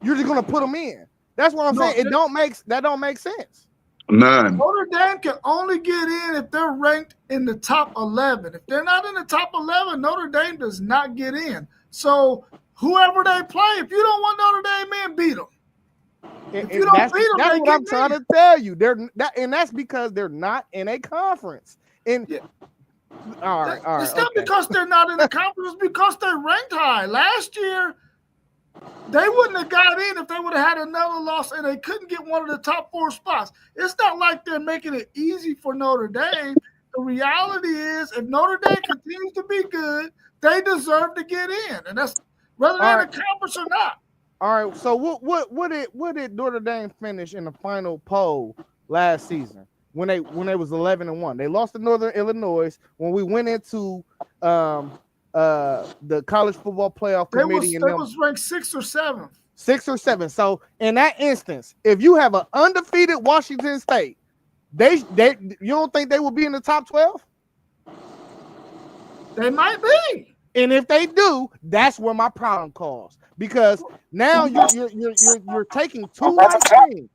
You're just gonna put them in. That's what I'm saying. That don't make sense. None. Notre Dame can only get in if they're ranked in the top 11. If they're not in the top 11, Notre Dame does not get in. So whoever they play, if you don't want Notre Dame in, beat them. If you don't beat them, that's what I'm trying to tell you. And that's because they're not in a conference. And all right. It's not because they're not in the conference, it's because they're ranked high. Last year, they wouldn't have got in if they would have had another loss and they couldn't get one of the top 4 spots. It's not like they're making it easy for Notre Dame. The reality is, if Notre Dame continues to be good, they deserve to get in. And that's whether they're in the conference or not. All right. So what did Notre Dame finish in the final poll last season when they was 11-1? They lost to Northern Illinois when we went into the college football playoff committee. They was ranked 6th or 7th. 6 or 7. So in that instance, if you have an undefeated Washington State, they you don't think they will be in the top 12? They might be. And if they do, that's where my problem calls. Because now you're taking two teams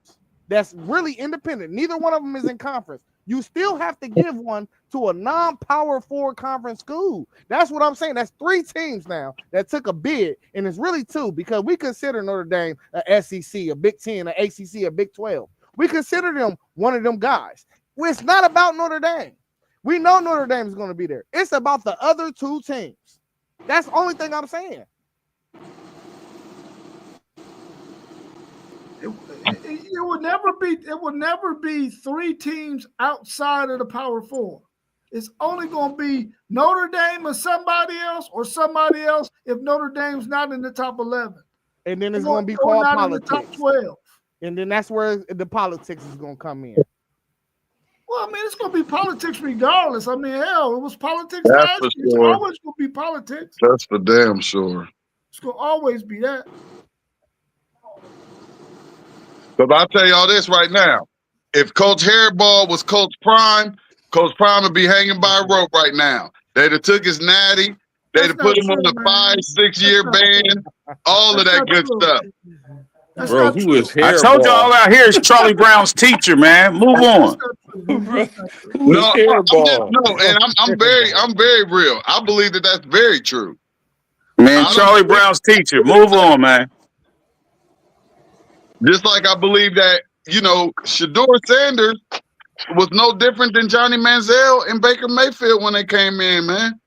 that's really independent. Neither one of them is in conference. You still have to give one to a non-Power 4 conference school. That's what I'm saying. That's 3 teams now that took a bid, and it's really 2 because we consider Notre Dame a SEC, a Big 10, an ACC, a Big 12. We consider them one of them guys. Well, it's not about Notre Dame. We know Notre Dame is going to be there. It's about the other 2 teams. That's the only thing I'm saying. It would never be 3 teams outside of the Power 4. It's only going to be Notre Dame or somebody else if Notre Dame's not in the top 11. And then it's going to be called not politics. In the top 12. And then that's where the politics is going to come in. Well, I mean, it's going to be politics regardless. I mean, hell, it was politics That's last for year. It's sure. always going to be politics. That's for damn sure. It's going to always be that. But I'll tell y'all this right now. If Coach Hairball was Coach Prime would be hanging by a rope right now. They'd have took his natty. They'd have put him on a 5-6 year ban. All of that good stuff. Bro, who is Hairball? I told y'all all out here is Charlie Brown's teacher, man. Move on. No, I'm very real. I believe that that's very true. Man, Charlie Brown's teacher. Move on, man. Just like I believe that, Shador Sanders was no different than Johnny Manziel and Baker Mayfield when they came in, man.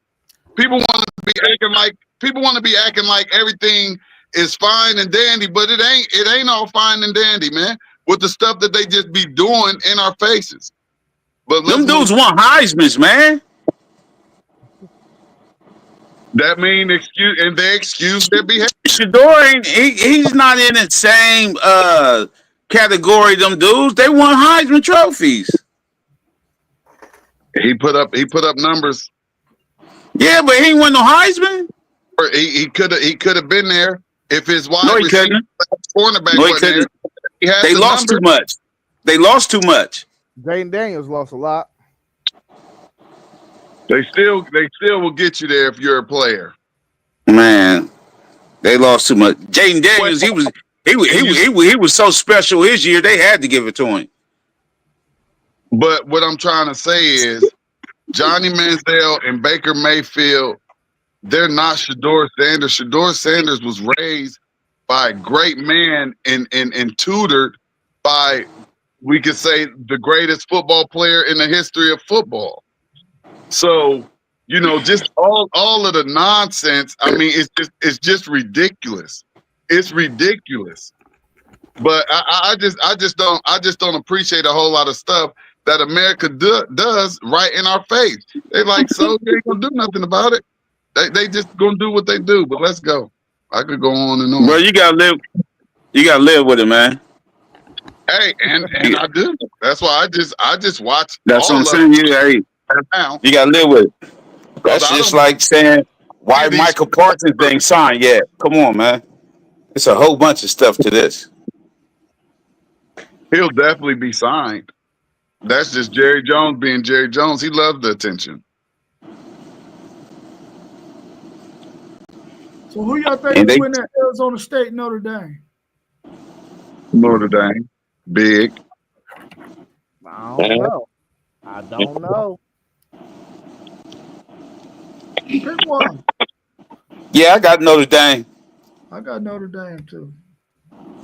People want to be acting like everything is fine and dandy, but it ain't all fine and dandy, man. With the stuff that they just be doing in our faces. But let's Them move. dudes want Heisman's, man. That mean they excuse their behavior. Shador ain't he's not in the same category. Them dudes, they won Heisman trophies. He put up numbers. Yeah, but he ain't won no Heisman. He could have been there if his wide No, he receiver couldn't. cornerback No, he wasn't couldn't. there. He had They the lost numbers. too much. They lost too much. Jaden Daniels lost a lot. They still will get you there if you're a player. Man, they lost too much. Jaden Daniels, he was so special his year. They had to give it to him. But what I'm trying to say is Johnny Manziel and Baker Mayfield, they're not Shador Sanders. Shador Sanders was raised by a great man and tutored by, we could say, the greatest football player in the history of football. So, just all of the nonsense. I mean, it's just ridiculous. It's ridiculous. But I just don't appreciate a whole lot of stuff that America does right in our face. They like, so they ain't gonna do nothing about it. They just gonna do what they do. But let's go. I could go on and on. Bro, you gotta live with it, man. Hey, and I do. That's why I just watch That's all what I'm of saying. it now. You gotta live with it. That's I just don't like saying why these- Michael Parsons ain't signed yet. Come on, man. It's a whole bunch of stuff to this. He'll definitely be signed. That's just Jerry Jones being Jerry Jones. He loves the attention. So who y'all think And will they win that Arizona State Notre Dame? Notre Dame, big. I don't know. I don't know. Pick one. Yeah, I got Notre Dame. I got Notre Dame too.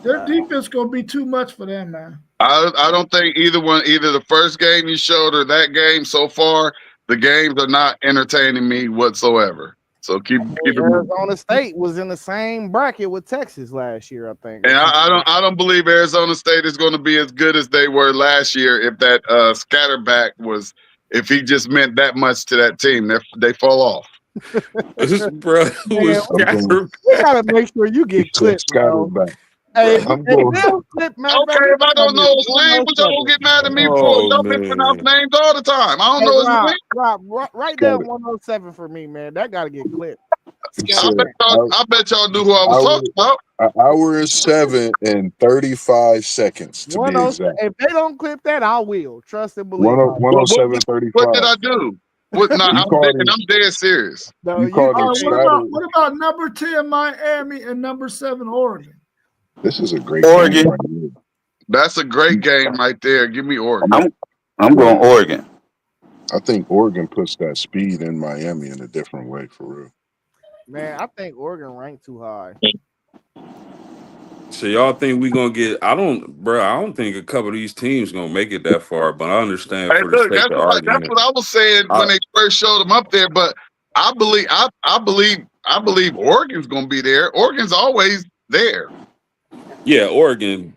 Their defense gonna be too much for them, man. I don't think either the first game you showed or that game so far, the games are not entertaining me whatsoever. So keep it moving. Arizona State was in the same bracket with Texas last year, I think. And I don't believe Arizona State is going to be as good as they were last year if that scatterback was, if he just meant that much to that team. They fall off. Bro, We gotta make sure you get clipped, bro. Hey, I'm going. clip, man. Okay, if I don't know his name, but y'all get mad at me for y'all mispronounce names all the time. I don't know his name. Rob, write down 107 for me, man. That gotta get clipped. I bet y'all knew who I was talking about. An hour and 7 and 35 seconds to be exact. If they don't clip that, I will. Trust and believe. 107.35. What did I do? I'm dead serious. No, what about number 10 Miami and number 7 Oregon? This is a great Oregon. game right here. That's a great game right there. Give me Oregon. I'm going Oregon. I think Oregon puts that speed in Miami in a different way, for real. Man, I think Oregon ranked too high. So y'all think we gonna get? I don't think a couple of these teams gonna make it that far. But I understand for the sake of argument. That's what I was saying when they first showed them up there. But I believe Oregon's gonna be there. Oregon's always there. Yeah, Oregon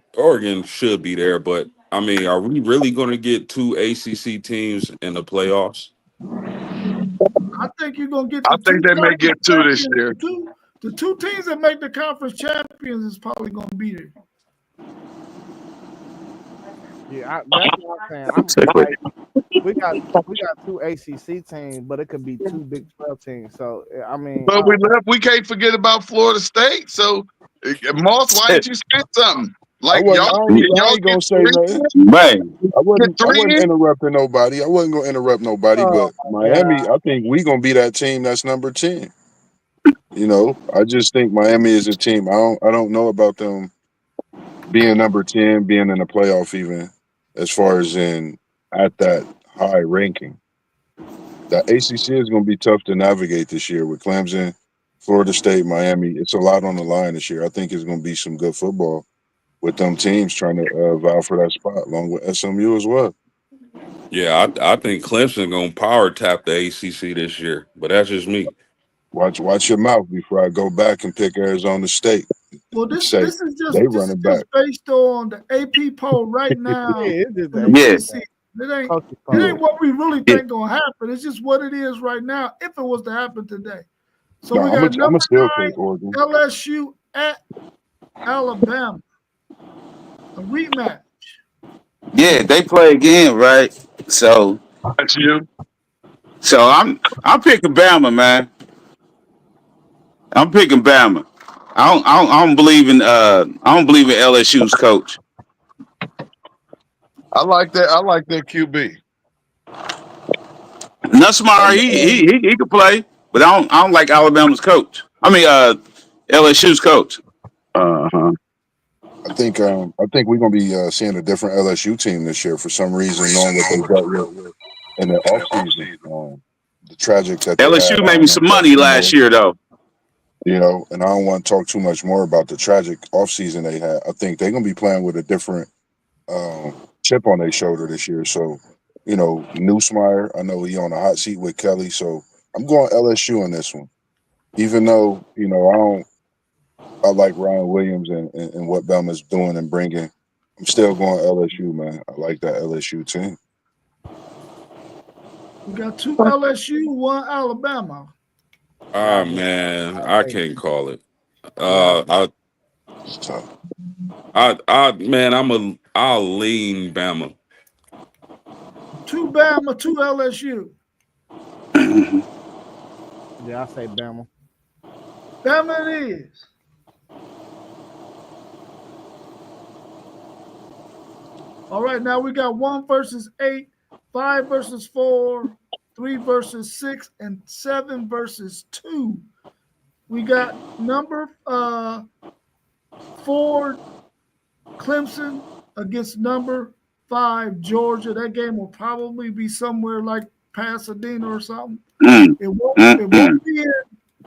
should be there, but I mean, are we really going to get 2 ACC teams in the playoffs? I think you're gonna get. I think they may get 2 this year. The 2 teams that make the conference champions is probably gonna be there. Yeah, that's what I'm saying. We got 2 ACC teams, but it could be 2 Big 12 teams. So I mean, but we can't forget about Florida State. So Moss, why didn't you say something? Like y'all gonna say nothing. Right. I wasn't interrupting nobody. I wasn't gonna interrupt nobody, but Miami, I think we gonna be that team that's number 10. I just think Miami is a team. I don't know about them being number 10, being in the playoff even, as far as at that high ranking. The ACC is going to be tough to navigate this year with Clemson, Florida State, Miami. It's a lot on the line this year. I think it's going to be some good football with them teams trying to vie for that spot, along with SMU as well. Yeah, I think Clemson gonna power tap the ACC this year, but that's just me. Watch your mouth before I go back and pick Arizona State Well, and this say this is just they this is running just back. based on the AP poll right Yeah, now it's just in the the Yeah, AP preseason. It ain't coaches it Yeah, ain't poll. what we really yeah, think gonna happen. It's just what it is right now. If it was to happen today, so no, we I'm got gonna number still 9 take Oregon. LSU at Alabama, a rematch. yeah. They play again, right? So, That's you. I'm picking Bama, man. I'm picking Bama. I don't believe in LSU's coach. I like that QB. Nussmeier, he could play, but I don't like Alabama's coach. I mean, LSU's coach. Uh-huh. I think we're gonna be seeing a different LSU team this year for some reason, knowing what they dealt with in the offseason. The tragic that they had. LSU I made don't me want some to talk money too more, last year, though. and I don't want to talk too much more about the tragic offseason they had. I think they're gonna be playing with a different chip on their shoulder this year. So, Newsmeyer, I know he on the hot seat with Kelly, so I'm going LSU in this one. Even though I like Ryan Williams and what Bama's doing and bringing. I'm still going LSU, man. I like that LSU team. We got 2 LSU, 1 Alabama. Yeah, Ah man, I can't call it. yeah, Uh, I It's tough. man, I'll lean Bama. 2 Bama, 2 LSU. yeah. I say Bama. Bama it is. All right, now we got 1 versus 8, 5 versus 4, 3 versus 6, and 7 versus 2. We got number 4 Clemson against number 5 Georgia. That game will probably be somewhere like Pasadena or something. Mm, It won't mm, it mm. won't be in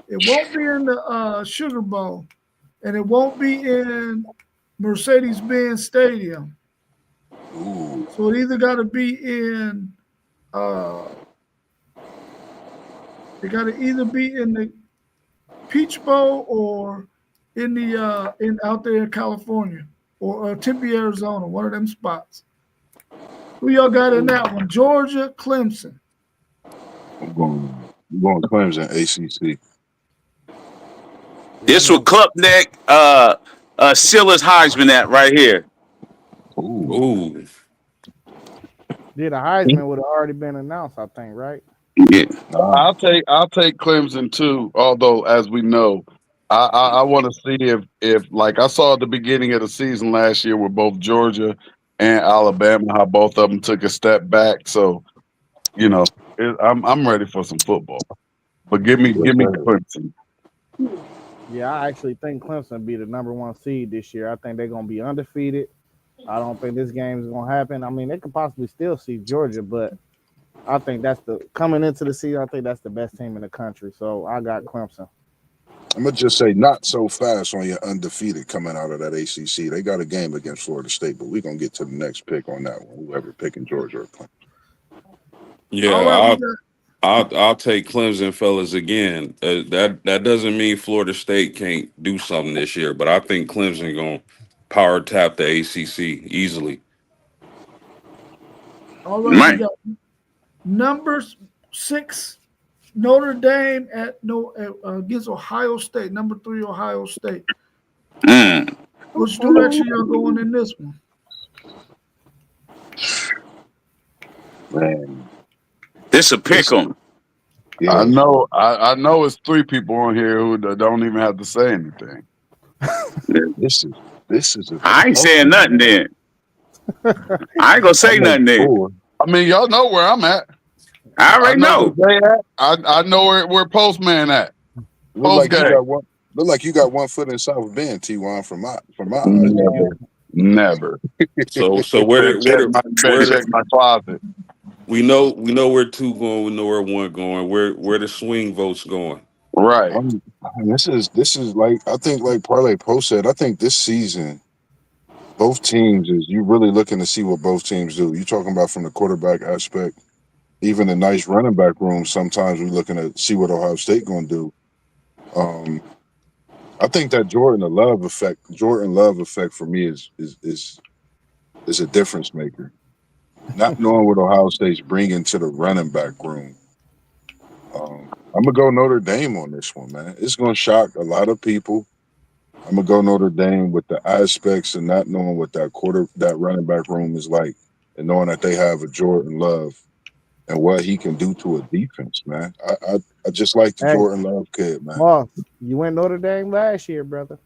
it won't be in the Sugar Bowl, and it won't be in Mercedes-Benz Stadium. Ooh, So it either got to be in uh it got to either be in the Peach Bowl or in the in out there in California or Tempe, Arizona, one of them spots. Who y'all got in that one? Georgia, Clemson. I'm going Clemson ACC. Yeah, I'm This was going. Klubnik, Silas Heisman at right here. Ooh, Ooh, Yeah, the Heisman would have already been announced. I think, right? Yeah. nah, I'll take Clemson too. Although, as we know, I want to see if like I saw at the beginning of the season last year with both Georgia and Alabama, how both of them took a step back. So I'm ready for some football. But yes, give me sir. Clemson. Yeah, I actually think Clemson be the number 1 seed this year. I think they're gonna be undefeated. I don't think this game is gonna happen. I mean, they could possibly still see Georgia, but I think that's the coming into the season. I think that's the best team in the country. So I got Clemson. I'm gonna just say not so fast on your undefeated coming out of that ACC. They got a game against Florida State, but we're gonna get to the next pick on that one. Whoever picking Georgia or Clemson. All yeah, right, we got I'll take Clemson, fellas, again. That doesn't mean Florida State can't do something this year, but I think Clemson gonna power tap the ACC easily. all right, we Right. got number 6 Notre Dame at no against Ohio State. Number 3 Ohio State. Mm. Which direction y'all going in this one? Man, This a pick this 'em. yeah, I know it's three people on here who don't even have to say anything. this is this is a I ain't tough saying one, nothing man. then. I ain't gonna I say know nothing then. four. I mean, y'all know where I'm at. I I already know where know. they at. I know where Postman at. Look Post like you game. got one. Look like you got one foot in South Bend, T1, from my eyes. Never. Never. So Better check my closet. we know where two going, we know where one going, where the swing votes going. Right. This is like I think like Parlay Post said. I think this season both teams is you really looking to see what both teams do. You talking about from the quarterback aspect, even the nice running back room. Sometimes we looking to see what Ohio State going to do. Um, I think that Jordan Love effect for me is a difference maker. Not knowing what Ohio State's bringing to the running back room. I'm gonna go Notre Dame on this one, man. It's gonna shock a lot of people. I'm gonna go Notre Dame with the aspects and not knowing what that running back room is like, and knowing that they have a Jordan Love and what he can do to a defense, man. I just like the Hey, Jordan Love kid, man. boss, you went Notre Dame last year, brother.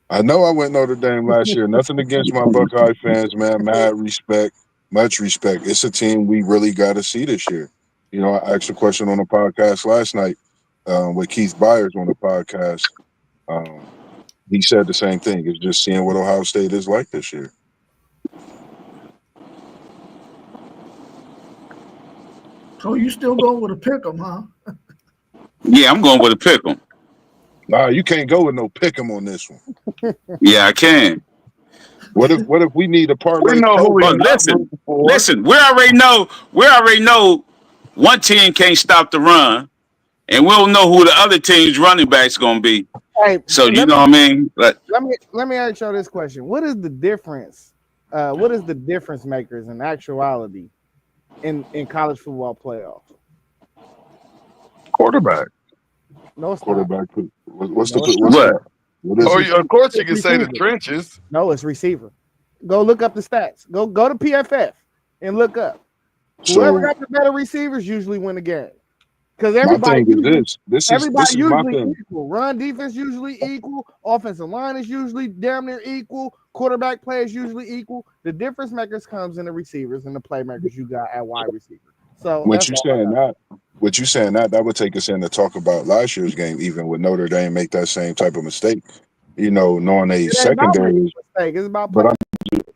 I know I went Notre Dame last year. Nothing against my Buckeye fans, man. Mad respect, much respect. It's a team we really got to see this year. You know, I asked a question on the podcast last night with Keith Byers on the podcast. Um, he said the same thing. It's just seeing what Ohio State is like this year. So you still going with a pick 'em, huh? Yeah, I'm going with a pick 'em. Nah, you can't go with no pick 'em on this one. Yeah, I can. What if we need a We parlay know who we But program? not listen, rooting for. listen, we already know one team can't stop the run, and we don't know who the other team's running back's gonna be. Hey, So you let know me what I mean? Like, let me ask y'all this question: What is the difference? What is the difference makers in actuality in college football playoffs? Quarterback. No, it's not. Quarterback. What's No, it's what's not. what? that? What is Oh, it? of course you It's can say the receiver. trenches. No, it's receiver. Go look up the stats. Go to PFF and look up. Whoever So got the better receivers usually win the game. Because my thing is this everybody is my usually thing. equal. Run defense usually equal. Offensive line is usually damn near equal. Quarterback play is usually equal. The difference makers comes in the receivers and the playmakers you got at wide receiver. So What that's you all I saying got. that? What you saying that would take us in to talk about last year's game, even with Notre Dame make that same type of mistake. You know, knowing they It ain't about secondary making is, a mistake. It's about but playing I'm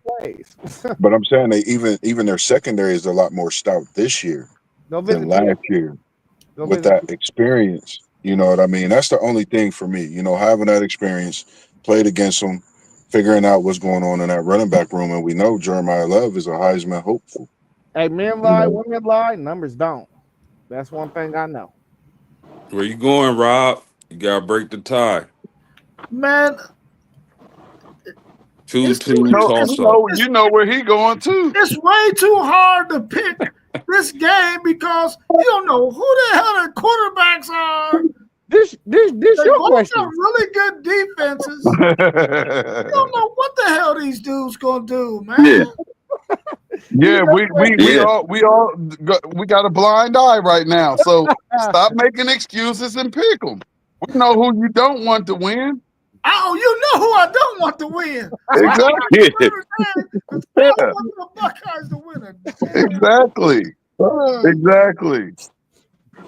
plays. but I'm saying they even their secondary is a lot more stout this year Go than visit last PFF. year Go with visit that experience. You know what I mean? That's the only thing for me. You know, having that experience, played against them, figuring out what's going on in that running back room, and we know Jeremiah Love is a Heisman hopeful. Hey, men You lie, know, women lie, numbers don't. That's one thing I know. Where you going, Rob? You gotta break the tie. Man, Two it's too two No, toss up. it's, where he going too. it's way too hard to pick this game because you don't know who the hell the quarterbacks are. This They your both got question. really good defenses. You don't know what the hell these dudes gonna do, man. Yeah, This Yeah, your question. yeah, we got a blind eye right now. So stop making excuses and pick them. We know who you don't want to win. Oh, you know who I don't want to win. So I'm Exactly. picking yeah. Notre Dame because I don't Yeah, want the Buckeyes to win a damn. exactly. Exactly.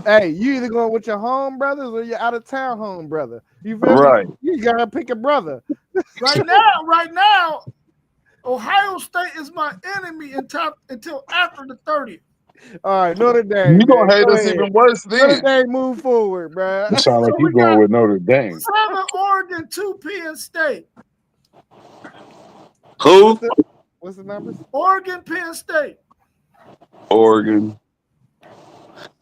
Hey, you either going with your home brothers or your out of town home brother. You feel me? Right. You gotta pick a brother. Right now, Ohio State is my enemy until after the 30th. All right, Notre Dame, You man. gonna hate Go us ahead. even worse Notre then. Dame, move forward, bro. it sounds like So you we going got with Notre Dame. 7 Oregon, 2 Penn State. Who? What's the numbers? Oregon, Penn State. Oregon.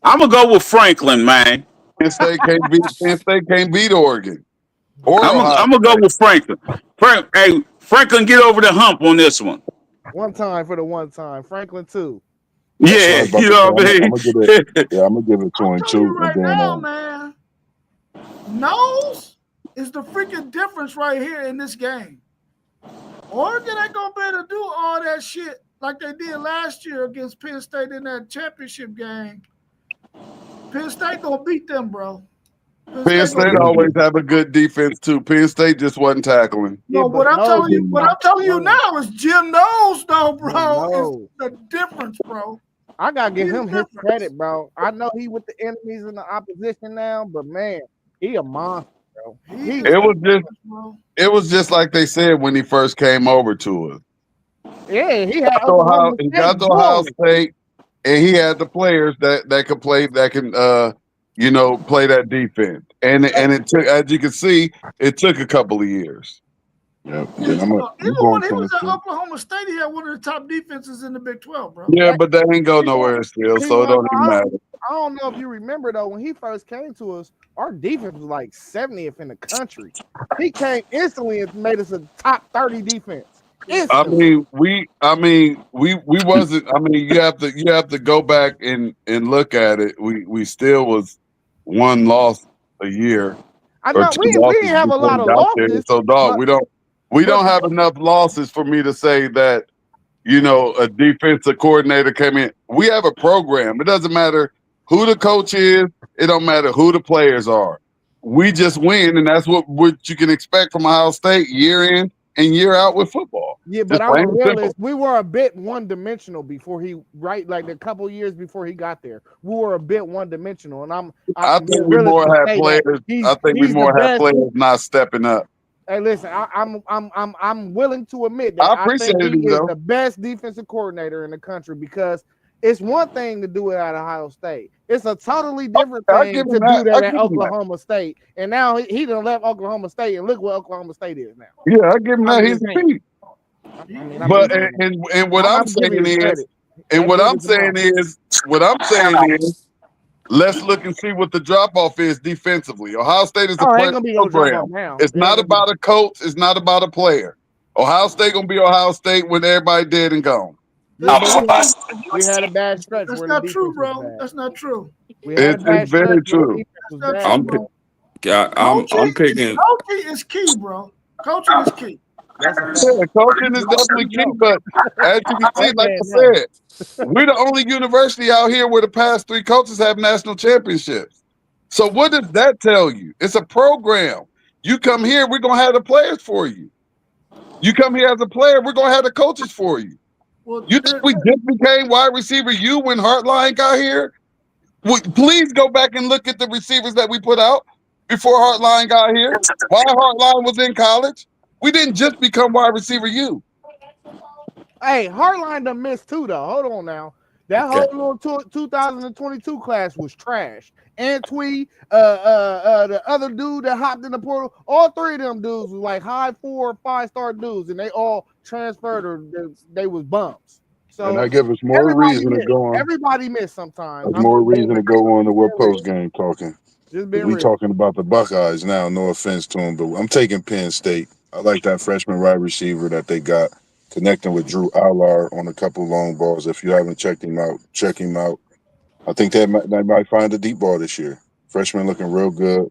I'm gonna go with Franklin, man. Penn State can't beat Oregon or Ohio I'm gonna go State. with Franklin. Hey, Franklin, get over the hump on this one. One time for the one time. Franklin too. That's what I Yeah, was about you to say. know what I I'm mean. gonna give it. Yeah, I'm gonna give it to I'm him telling you too. And right then now, man. Nose is the freaking difference right here in this game. Oregon ain't gonna be able to do all that shit like they did last year against Penn State in that championship game. Penn State gonna beat them, bro. Penn Penn State gonna State beat them. always have a good defense too. Penn State just wasn't tackling. Yeah, No, but what I'm no, telling you, did what not I'm telling you win. now is Jim Knowles, though, bro, is No. the difference, bro. I gotta give He's him the his difference. credit, bro. I know he with the enemies in the opposition now, but man, he a monster, bro. He He is It the was just difference, bro. it was just like they said when he first came over to us. yeah, he had Oklahoma He State got to Ohio boiling. State, and he had the players that could play that can play that defense. And it took, as you can see, it took a couple of years. Yeah. Yeah, Then I'm even going when he was at Tennessee. Oklahoma State, he had one of the top defenses in the Big 12, bro. Yeah, Hey, but they ain't go he was. nowhere still, He so it was. don't even matter. I don't know if you remember though, when he first came to us, our defense was like 70th in the country. He came instantly and made us a top 30 defense. I Instantly. mean, we wasn't. I mean, you have to go back and look at it. We still was one loss a year I or know two we losses didn't have a before lot we of got there. losses, So, dog, but we don't have enough losses for me to say that a defensive coordinator came in. We have a program. It doesn't matter who the coach is. It don't matter who the players are. We just win, and that's what you can expect from Ohio State year in and year out with football. yeah, but Just I'm plain a and simple. realist. We were a bit one dimensional before he like a couple years before he got there. We were a bit one dimensional, and I'm I being think we realist more to have say that players. I think we he's the more have best. players not stepping up. Hey, listen, I'm willing to admit I that I think appreciate he it is though. the best defensive coordinator in the country because it's one thing to do it at Ohio State. It's a totally different I thing give him to that. do that I at give him that. Oklahoma State. And now he done left Oklahoma State and look what Oklahoma State is now. Yeah, I give him I'm that. He's just a saying. beast. I'm just But He- and, saying. and what I'm I'm giving saying him is, credit. That dude is a monster. let's look and see what the drop off is defensively. Ohio State is a Oh, ain't player gonna be no drop program. off now. It's It ain't not gonna be. about a coach. It's not about a player. Ohio State gonna be Ohio State when everybody dead and gone. Yeah, but that's true. we had a bad stretch That's where the not true, defense was bro. bad. That's not true. We had a It's bad stretch very where the true. defense was That's not bad, true, I'm bro. bro. I'm Coaching, picking. coaching is key, bro. Coaching is key. That's a fact. Yeah, coaching is We know. definitely We key, know. but as you can see, That like man I know. said, we're the only university out here where the past three coaches have national championships. So what does that tell you? It's a program. You come here, we're gonna have the players for you. You come here as a player, we're gonna have the coaches for you. Well, You think we just became wide receiver you when Hartline got here? Please go back and look at the receivers that we put out before Hartline got here. Why Hartline was in college? We didn't just become wide receiver you. Hey, Hardline done missed too, though. Hold on now. That Okay. whole little 2022 class was trash. Antwi, the other dude that hopped in the portal, all three of them dudes was like high 4 or 5 star dudes, and they all transferred or they was bums. And So that gives us more everybody reason to missed. go on. Everybody missed sometimes. That's I'm more just being reason to go on to what real. post game talking. Just Because being we real. talking about the Buckeyes now. No offense to them, but I'm taking Penn State. I like that freshman wide receiver that they got connecting with Drew Allar on a couple long balls. If you haven't checked him out, check him out. I think they might find a deep ball this year. Freshman looking real good.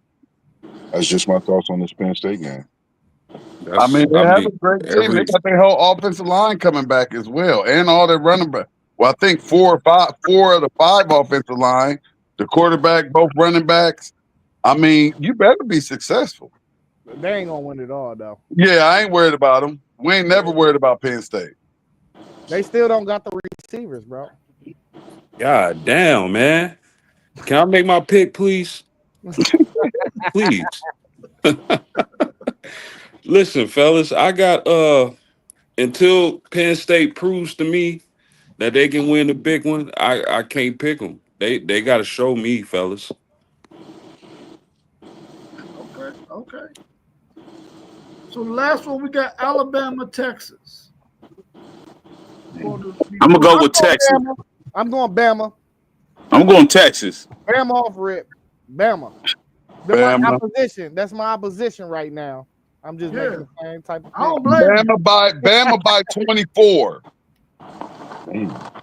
That's just my thoughts on this Penn State game. I mean, they I have mean, a great team. They every got their whole offensive line coming back as well, and all their running back. Well, I think four of the five offensive line, the quarterback, both running backs. I mean, you better be successful. They ain't gonna win it all though. Yeah, I ain't worried about them. We ain't never worried about Penn State. They still don't got the receivers, bro. God damn, man. Can I make my pick, please? Please. Listen, fellas, I got until Penn State proves to me that they can win the big one, I can't pick them. They got to show me, fellas. Okay, okay. So the last one we got Alabama, Texas. I'm gonna go I'm with going Texas. Bama. I'm going Bama. I'm going Texas. Bama off rip. Bama. They're my Bama, opposition. That's my opposition right now. I'm just making the same type of I don't pick. blame you. Bama by 24. Damn,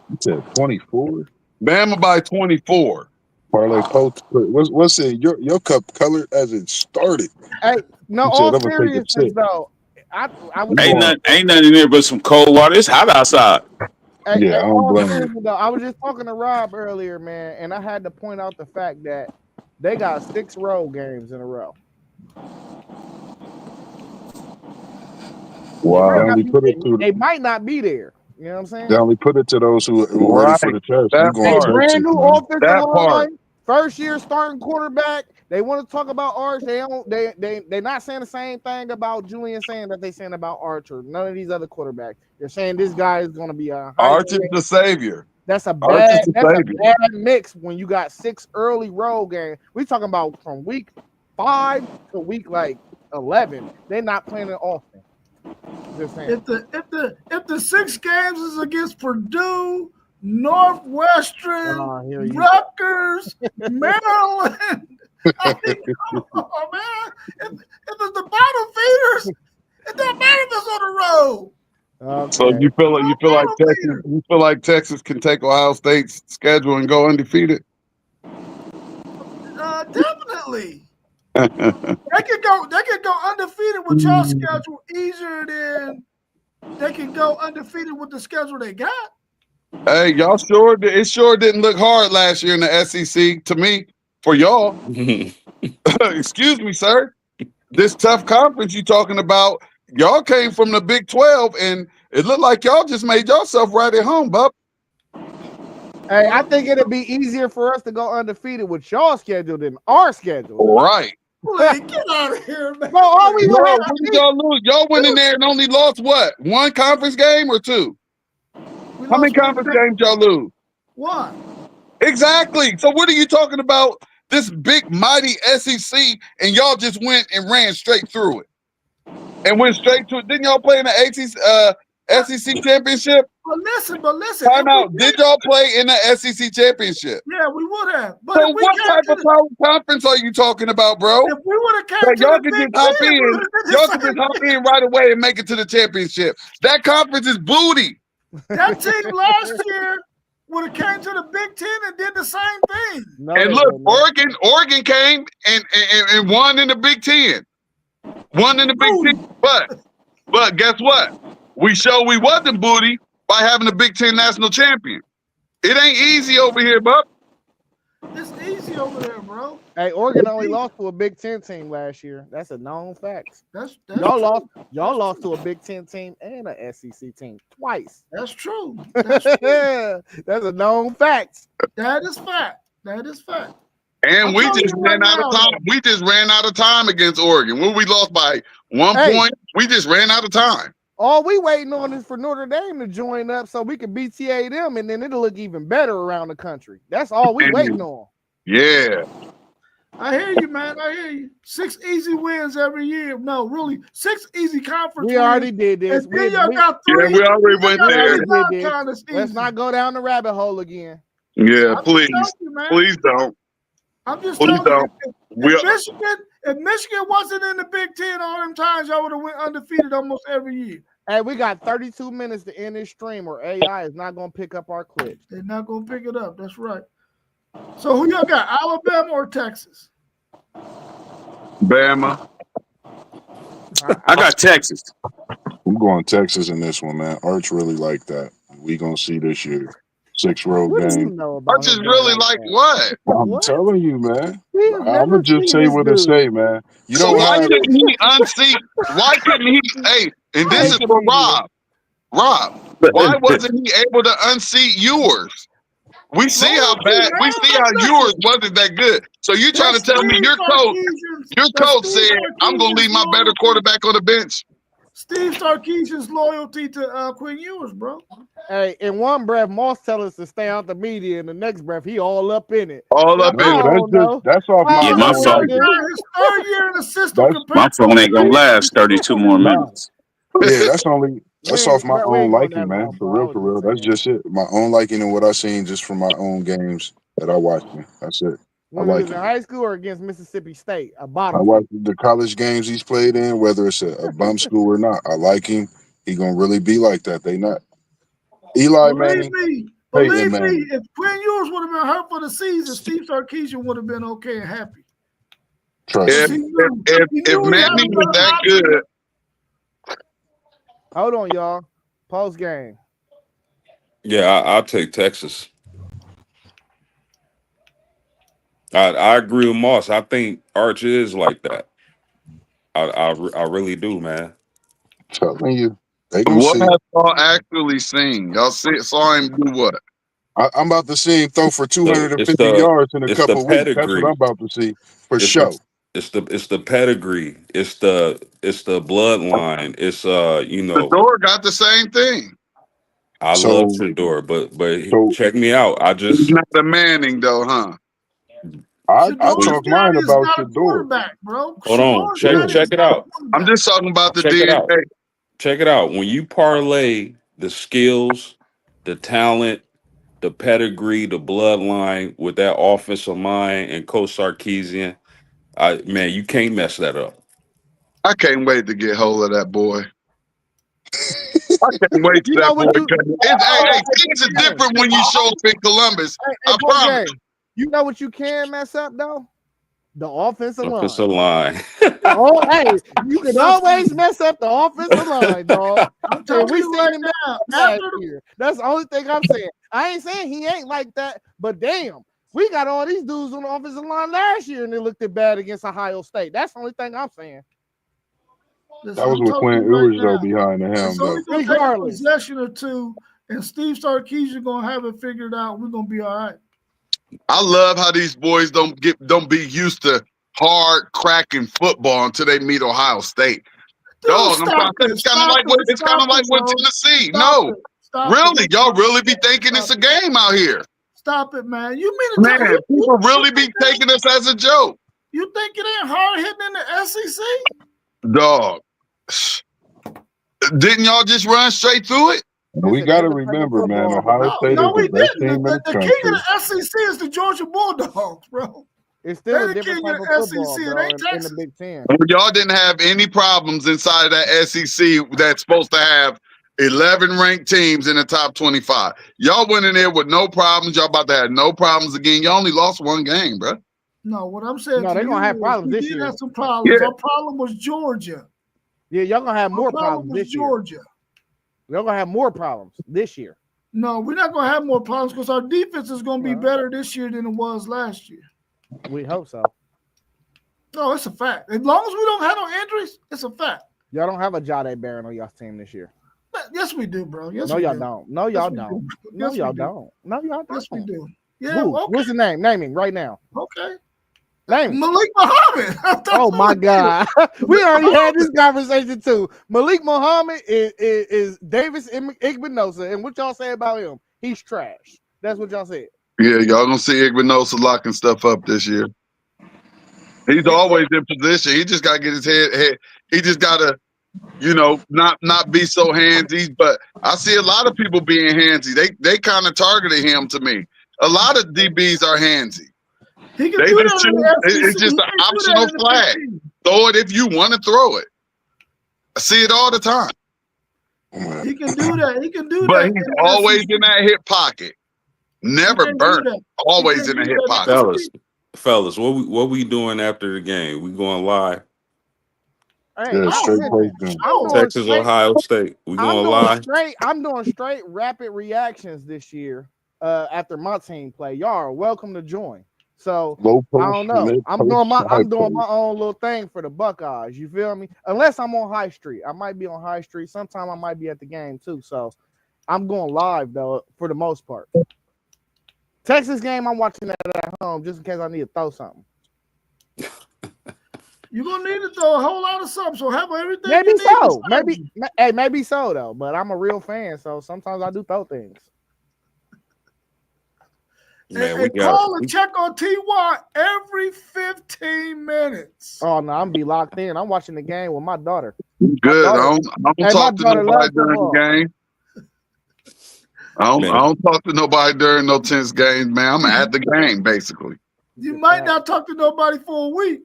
you said 24. Bama by 24. Parlay post. What's in your cup color as it started? Hey, no, You said all I'm gonna take a seriousness sip. though. I was I'm Ain't going. nothing, ain't nothing in there but some cold water. It's hot outside. Yeah, I don't all blame you. seriousness though. I was just talking to Rob earlier, man, and I had to point out the fact that they got 6 road games in a row. They might They Wow. not only be. put it to They might not be there. You know what I'm they saying? only put it to those who are ready for Right. the test. We That going Hey, part. brand Texas, new man. offensive That part. line, first year starting quarterback. They want to talk about Arch. They don't. They're not saying the same thing about Julian saying that they saying about Archer. None of these other quarterbacks. They're saying this guy is going to be a high. Arch is the savior. That's a Arch is bad. the That's a savior. bad mix when you got 6 early road games. We talking about from week 5 to week like 11. They're not playing it often. Just saying. If the 6 games is against Purdue, Northwestern, Here you go. Rutgers, Maryland, I mean, come on, man. If it's the bottom feeders, it don't matter if it's on the road. So Okay. you feel like Texas can take Ohio State's schedule and go undefeated? Definitely. They could go undefeated with y'all schedule easier than they can go undefeated with the schedule they got. Hey, y'all sure? It sure didn't look hard last year in the SEC to me for y'all. Excuse me, sir. This tough conference you talking about, y'all came from the Big 12, and it looked like y'all just made yourself right at home, bub. Hey, I think it'd be easier for us to go undefeated with y'all schedule than our schedule. Right. Please, get out of here, man. Bro, all we No, gonna have what to did beat- y'all lose? Y'all went in there and only lost what? One conference game or two? How many conference games y'all lose? One. Exactly. So what are you talking about? This big mighty SEC, and y'all just went and ran straight through it, and went straight to it. Didn't y'all play in the SEC championship? But listen. Time out. Did y'all play in the SEC championship? Yeah, we would have. But So if we what came type to of power conference are you talking about, bro? if we would have came That to y'all the can Big just hop Ten, we in. would have been Y'all the can just same. hop in right away and make it to the championship. That conference is booty. That team last year would have came to the Big Ten and did the same thing. No, And they look, wouldn't. Oregon came and won in the Big Ten. Won in the Big Ten. But guess what? We showed we wasn't booty by having a Big Ten national champion. It ain't easy over here, bub. It's easy over there, bro. Hey, Oregon only lost to a Big Ten team last year. That's a known fact. That's Y'all true. lost to a Big Ten team and a SEC team twice. That's true. That's true. That's a known fact. That is fact. That is fact. And I'm we telling just you ran right out of now, time. though. We just ran out of time against Oregon. When we lost by 1 Hey. point, we just ran out of time. All we waiting on is for Notre Dame to join up so we can BTA them, and then it'll look even better around the country. That's all we waiting on. Yeah. I hear you, man. I hear you. 6 easy wins every year. No, really, 6 easy conference We wins. already did this. And then y'all got 3. Yeah, we already went there. Let's not go down the rabbit hole again. Yeah, please. You, man. Please don't. I'm just Please telling don't. you. If Michigan wasn't in the Big Ten all them times, y'all would have went undefeated almost every year. Hey, we got 32 minutes to end this stream, or AI is not going to pick up our clips. They're not going to pick it up. That's right. So who y'all got, Alabama or Texas? Bama. I got Texas. I'm going Texas in this one, man. Arch really like that. We gonna see this year. 6 road What do you game. know about I just him really being like that? what? I'm telling you, man. We've I'm never gonna just seen say this what I dude. say, man. You So don't why have couldn't he unseat? Why couldn't he? Hey, and this is Social for media. Rob. Rob, why wasn't he able to unseat yours? We see how bad. We see how yours wasn't that good. So you trying to tell me your coach said, "I'm gonna leave my better quarterback on the bench"? Steve Sarkisian's loyalty to Quinn Ewers, bro. Hey, in one breath, Moss tell us to stay out the media. In the next breath, he all up in it. All up in it. That's off my Yeah, my own phone. His 3rd year in the system. My phone ain't gonna last 32 more minutes. Yeah, that's off my we own ain't going liking, that man. route, For bro. I real, was for real. just That's saying. just it. My own liking and what I seen just from my own games that I watched. Man. That's it. When he was in high school or against Mississippi State, a I bottom. watch the college games he's played in, whether it's a bum school or not. I like him. He gonna really be like that. They not. Eli Manning, Believe Manning. me, if Quinn Ewers would have been hurt for the season, Steve Sarkisian would have been okay and happy. Trust If me. Manning was that good, Hold on, y'all. Post game. Yeah, I'll take Texas. I agree with Moss. I think Arch is like that. I really do, man. Telling you, they gonna what see. have y'all actually seen? Y'all saw him do what? I'm about to see him throw for It's 250 the yards in a it's the couple weeks. That's what I'm pedigree. about to see for It's sure. the pedigree. It's the bloodline. It's The door got the same thing. I So- love Shador, but So- check me out. I He's just not a Manning though, huh? I Shador's talk daddy mine is about not a Shador. quarterback, bro. hold on. Shador's daddy Check is it not a out. quarterback. I'm just talking about the Check it out. DNA. check it out. When you parlay the skills, the talent, the pedigree, the bloodline with that offensive line and Coach Sarkisian, man, you can't mess that up. I can't wait to get hold of that boy. I can't wait You for know that boy. what you? Things are different when you show up in Columbus. Hey, I promise. you know what you can mess up though? The offensive line. Offensive line. Oh, hey, you can always mess up the offensive line, dog. I'm And telling we you seen right him now, last after the year. That's the only thing I'm saying. I ain't saying he ain't like that, but damn, we got all these dudes on the offensive line last year, and they looked it bad against Ohio State. That's the only thing I'm saying. listen, That was I'm with telling Quinn you right Ewers though now, behind the helm it's though. only gonna take a Regardless. possession or two, and Steve Sarkisian gonna have it figured out. We're gonna be all right. I love how these boys don't be used to hard cracking football until they meet Ohio State. Dude, Dog, I'm trying stop to say it. it's kind of like what Bro. Tennessee. Stop No, it. Stop really, it. y'all really be thinking Stop it's a it. game out here. Stop it, man. You mean to tell Man, people really be think taking us as a joke. you think it ain't hard hitting in the SEC? Dog. Didn't y'all just run straight through it? We It's a got to different type of remember, man, football, Ohio bro. State No, is the we best didn't. team in the The king of country. the SEC is the Georgia Bulldogs, bro. It's They still a the different king type of of the football, SEC. It bro, ain't in the Texas. Big Ten. Y'all didn't have any problems inside of that SEC that's supposed to have 11 ranked teams in the top 25. Y'all went in there with no problems. Y'all about to have no problems again. Y'all only lost one game, bro. No, what I'm saying No, to they're you gonna have is problems we this did year. have some problems. Yeah. Our problem was Georgia. Yeah, y'all gonna have Our more problem problems was this year. Georgia. Y'all gonna have more problems this year. No, we're not gonna have more problems because our defense is gonna be Well. better this year than it was last year. We hope so. No, it's a fact. As long as we don't have no injuries, it's a fact. Y'all don't have a Jade Barron on y'all's team this year. Yes, we do, bro. Yes, No, we y'all do. don't. No, Yes, y'all we do. don't. No, Yes, we y'all do. don't. No, y'all don't. Yes, we do. Yeah, Who? okay. What's the name? Name him right now. Okay. Name him. Malik Muhammad. Oh my God. We already had this conversation too. Malik Muhammad is Davis Igbinosa. And what y'all say about him? He's trash. That's what y'all said. Yeah, y'all gonna see Igbinosa locking stuff up this year. He's always in position. He just gotta get his head. He just gotta, not be so handsy. But I see a lot of people being handsy. They kind of targeted him to me. A lot of DBs are handsy. He can They do just that in choose. the SEC. It's just He an can do that optional in the flag. 15. Throw it if you want to throw it. I see it all the time. He can do that. He can do But that. he's in the always SEC. in that hip pocket. He Never can't do burnt. that. He Always can't in the do hip that pocket. because Fellas, what we doing after the game? We going live? Hey, Yeah, straight Oh, place listen, game. I'm oh, doing Texas, straight. Ohio State. We going live? I'm doing straight rapid reactions this year. After my team play, y'all are welcome to join. So Low I post, don't know. mid I'm post, doing high my post. own little thing for the Buckeyes. You feel me? Unless I'm on High Street, I might be on High Street. Sometime I might be at the game too. So I'm going live though for the most part. Texas game, I'm watching that at home just in case I need to throw something. you're gonna need to throw a whole lot of something. So have everything Maybe you need. so. beside you. Maybe so though. But I'm a real fan, so sometimes I do throw things. Man, And call and check on TY every 15 minutes. Oh no, I'm gonna be locked in. I'm watching the game with my daughter. Good. daughter- I don't talk to daughter nobody loves during football. the game. I don't talk to nobody during no tense games, man. I'm at the game basically. You might not talk to nobody for a week.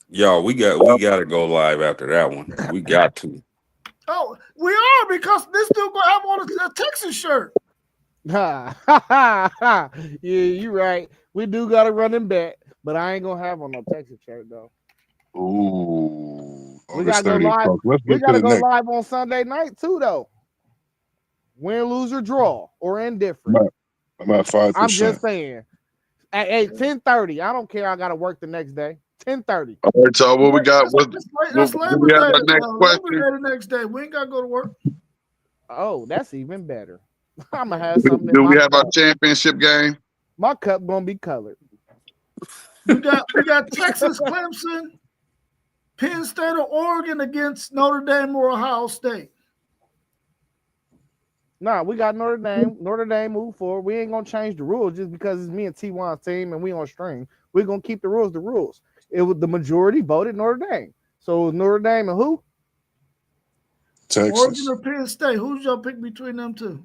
Y'all, we got to go live after that one. We got to. Oh, we are because this dude gonna have on a Texas shirt. Yeah, you're right. We do got to run him back, but I ain't gonna have on no Texas shirt though. Ooh, We gotta go 30 live. bucks. Let's We get to gotta the go next. live on Sunday night too, though. Win, lose, or draw, or indifferent. I'm at 5%. I'm just saying. At 10:30, I don't care. I gotta work the next day. 10:30. All right, y'all. What we got? That's Do Labor we have Day. our next Labor question? Day the next day. We ain't gotta go to work. Oh, that's even better. I'm gonna have something in Do my we have our cup. championship game? My cup gonna be colored. We got Texas, Clemson, Penn State, or Oregon against Notre Dame or Ohio State. Nah, we got Notre Dame. Notre Dame move forward. We ain't gonna change the rules just because it's me and T1's team and we on string. We're gonna keep the rules the rules. It was the majority voted Notre Dame. So it was Notre Dame and who? Oregon Texas. or Penn State? Who's your pick between them two?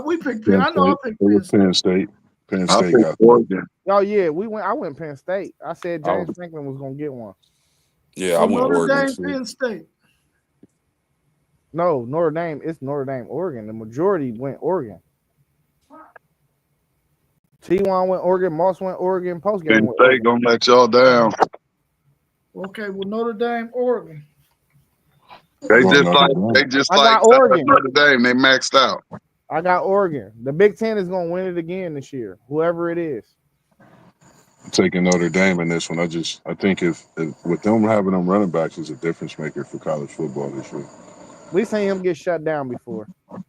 We picked Penn. Penn I know I State. picked It Penn was State. Penn State. Penn I State picked got through. Oregon. Oh yeah, I went Penn State. I said I, James Franklin was gonna get one. yeah, I So went Notre Oregon Dame, too. Penn State. No, Notre Dame. It's Notre Dame, Oregon. The majority went Oregon. T1 went Oregon. Moss went Oregon. Postgame Penn went State Oregon. gonna let y'all down. Okay, well Notre Dame, Oregon. I'm They going just Notre like Dame. I got Oregon. Notre Dame. They maxed out. I got Oregon. The Big Ten is gonna win it again this year. Whoever it is. I'm taking Notre Dame in this one. I think if with them having them running backs is a difference maker for college football this year. We seen him get shut down before.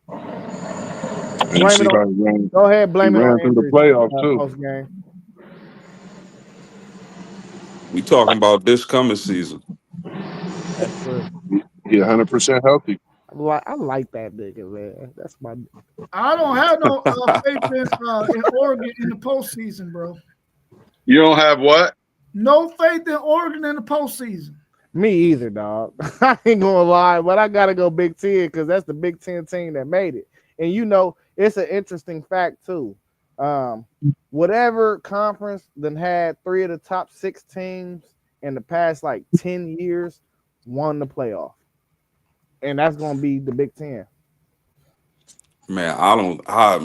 And you Blame see it on. how Go ahead, he blame it on ran through the injuries. playoffs too. Post game. We talking about this coming season. That's true. He 100% healthy. I like that nigga, man. That's my. I don't have no faith in Oregon in the postseason, bro. You don't have what? No faith in Oregon in the postseason. Me either, dog. I ain't gonna lie, but I gotta go Big Ten because that's the Big Ten team that made it. And you know, it's an interesting fact too. Whatever conference then had 3 of the top 6 teams in the past like 10 years won the playoff, and that's gonna be the Big Ten. Man,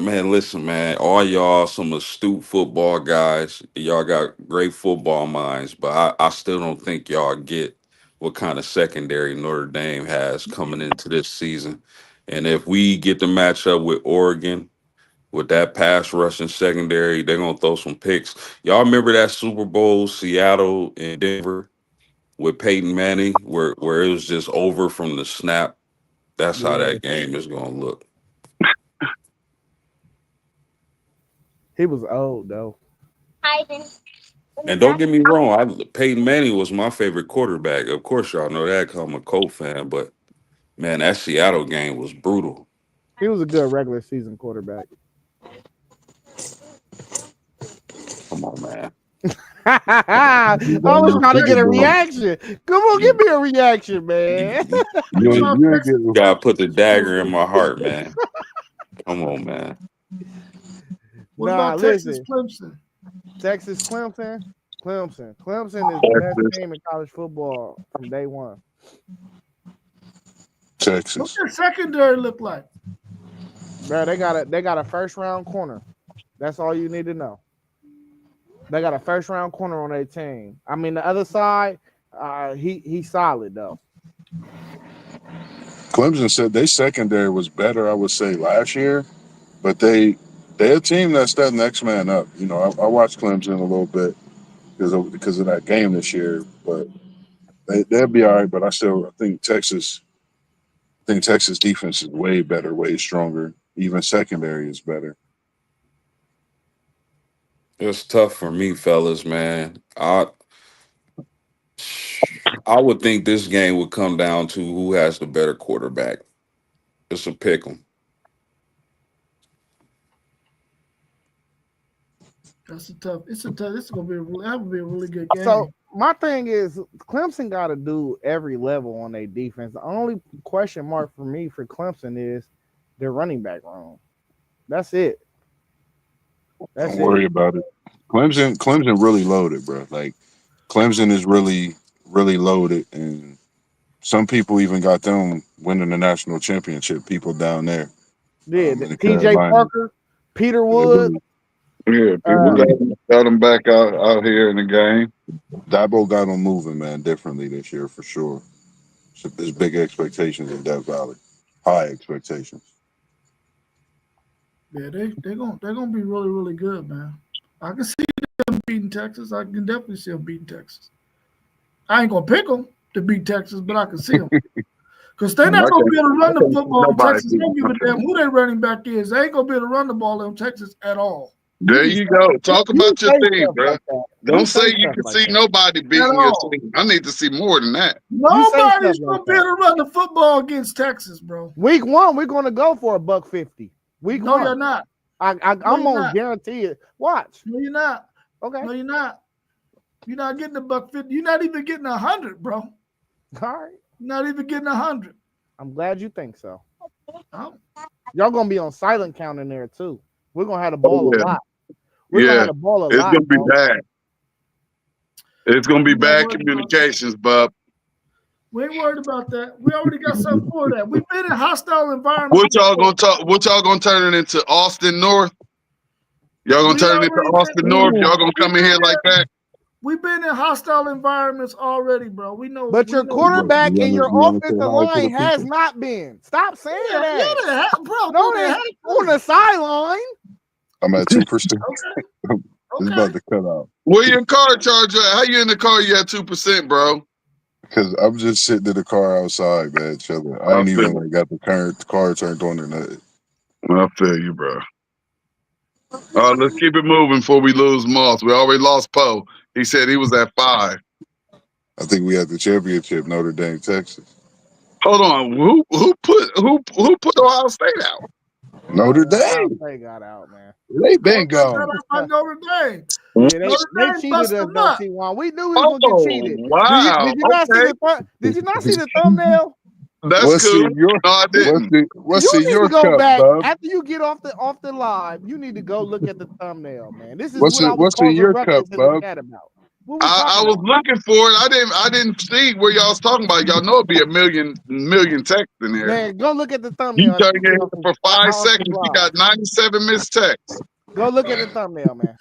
man, listen, man, all y'all some astute football guys. Y'all got great football minds, but I still don't think y'all get what kind of secondary Notre Dame has coming into this season. And if we get to match up with Oregon with that pass rushing secondary, they're gonna throw some picks. Y'all remember that Super Bowl, Seattle and Denver with Peyton Manning, where it was just over from the snap? That's how Yeah, that game is gonna look. he was old though. And don't get me wrong, Peyton Manning was my favorite quarterback. Of course, y'all know that 'cause I'm a Colt fan. But man, that Seattle game was brutal. He was a good regular season quarterback. Come on, man. I was trying to get a reaction. Come on, give You, me a reaction, man. you, What you, about You ain't Texas? getting gotta put the dagger in my heart, man. Come on, man. What Nah, about Texas, listen. Clemson? Texas, Clemson is the best Texas. team in college football from day one. What's Texas. their secondary look like? Bro, they got a first round corner. That's all you need to know. They got a first round corner on their team. I mean, the other side, he's solid though. Clemson said they secondary was better, I would say, last year, but they're a team that's that next man up. You know, I watched Clemson a little bit because of that game this year, but they'll be all right. But I think Texas defense is way better, way stronger. Even secondary is better. It's tough for me, fellas, man. I would think this game would come down to who has the better quarterback. It's a pick 'em. That's a tough. It's a tough. This is gonna be that would be a really good So game. my thing is, Clemson got to do every level on their defense. The only question mark for me for Clemson is their running back room. That's it. That's Don't it. worry about it. Clemson really loaded, bro. Like Clemson is really, really loaded, and some people even got them winning the national championship. People down there Yeah, in the P.J. Carolinas. Parker, Peter They're Wood. Yeah, people Uh, got them back out here in the game. Dabo got them moving, man, differently this year for sure. So there's big expectations in Death Valley, high expectations. Yeah, they're gonna be really really good, man. I can see them beating Texas. I can definitely see them beating Texas. I ain't gonna pick them to beat Texas, but I can see them because they're not gonna be able to run the football in Nobody Texas. They beat don't give a damn who their running back is. They ain't gonna be able to run the ball in Texas at all. There you go. Talk you about your say team, stuff bro. like that. Don't You say say you stuff can like see that. nobody At beating your all. team. I need to see more than that. You say stuff Nobody's like gonna be able that. to run the football against Texas, bro. Week 1, we're gonna go for a $150. Week No, you're 1, not. I'm No, you're gonna not. guarantee it. Watch. No, you're not. Okay. No, you're not. You're not getting $150. You're not even getting 100, bro. All right. You're not even getting 100. I'm glad you think so. I'm- Y'all gonna be on silent count in there too. We're gonna have the Oh, ball a yeah. lot. We're gonna Yeah. have the ball a It's lot, gonna be bro. bad. It's gonna be I'm not bad worried about that. communications, bub. We ain't worried about that. We already got something for that. We've been in hostile environments What y'all before. gonna talk? What y'all gonna turn it into Austin North? Y'all gonna We turn it into already Austin been, North? Y'all Ooh, gonna we've come in been here like there. that? We've been in hostile environments already, bro. We know. But We your know. what, quarterback and you your wanna say offensive hi to the line has people? not been. Stop saying Yeah, that. yeah, bro. No, They they had on to. the sideline. I'm at 2%. Okay, It's okay. about to cut out. Where your car charger at? How you in the car? You at 2%, bro? Because I'm just sitting in the car outside, man, chilling. I I ain't feel even like got the current car turned on or nothing. I feel you, bro. Let's keep it moving before we lose Moss. We already lost Poe. He said he was at 5. I think we had the championship, Notre Dame, Texas. Hold on. Who put Ohio State out? Notre Ohio Dame. State got out, man. They been Coach got gone. out by Notre Dame. Yeah, Notre they Dame cheated bust us them though, up. T1. We knew we was gonna get Oh cheated. wow. Did you not see Okay, did you not see the thumbnail? that's What's cool. in your No, I didn't. what's You in need to your go cup, back bub? after you get off the live. You need to go look at the thumbnail, man. This is What's what I it was what's in causing your cup, ruckus in the bub? chat about. What we I talking was about? looking for it. I didn't see where y'all was talking about. Y'all know it'd be a million texts in there. Man, go look at the You thumbnail after turning you get in off for 5 seconds. the You live. got 97 missed texts. Go look at the thumbnail, man.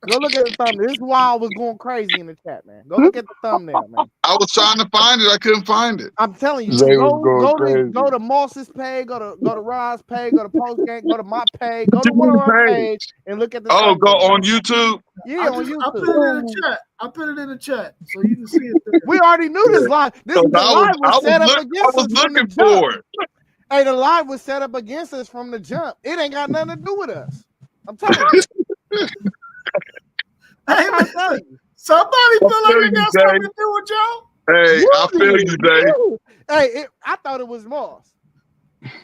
Go look at the thumbnail. This is why I was going crazy in the chat, man. Go look at the thumbnail, man. I was trying to find it. I couldn't find it. I'm telling you, just Zay was going go crazy. to Moss's page, go to Rod's page, go to Post Game, go to my page, go What to you one of mean our page? page, and look at the Oh, go thumbnail. on YouTube. Yeah, on I put YouTube. it in the chat. I put it in the chat so you can see it there. We already knew this live. So The live was set up I against was us from the looking jump. for it. Hey, the live was set up against us from the jump. It ain't got nothing to do with us. I'm telling you. I'm Hey, trying man, to tell you. somebody I feel like feel they you, got Zay. something to do with y'all. Hey, You I feel you, did. Zay. Hey, I thought it was Moss.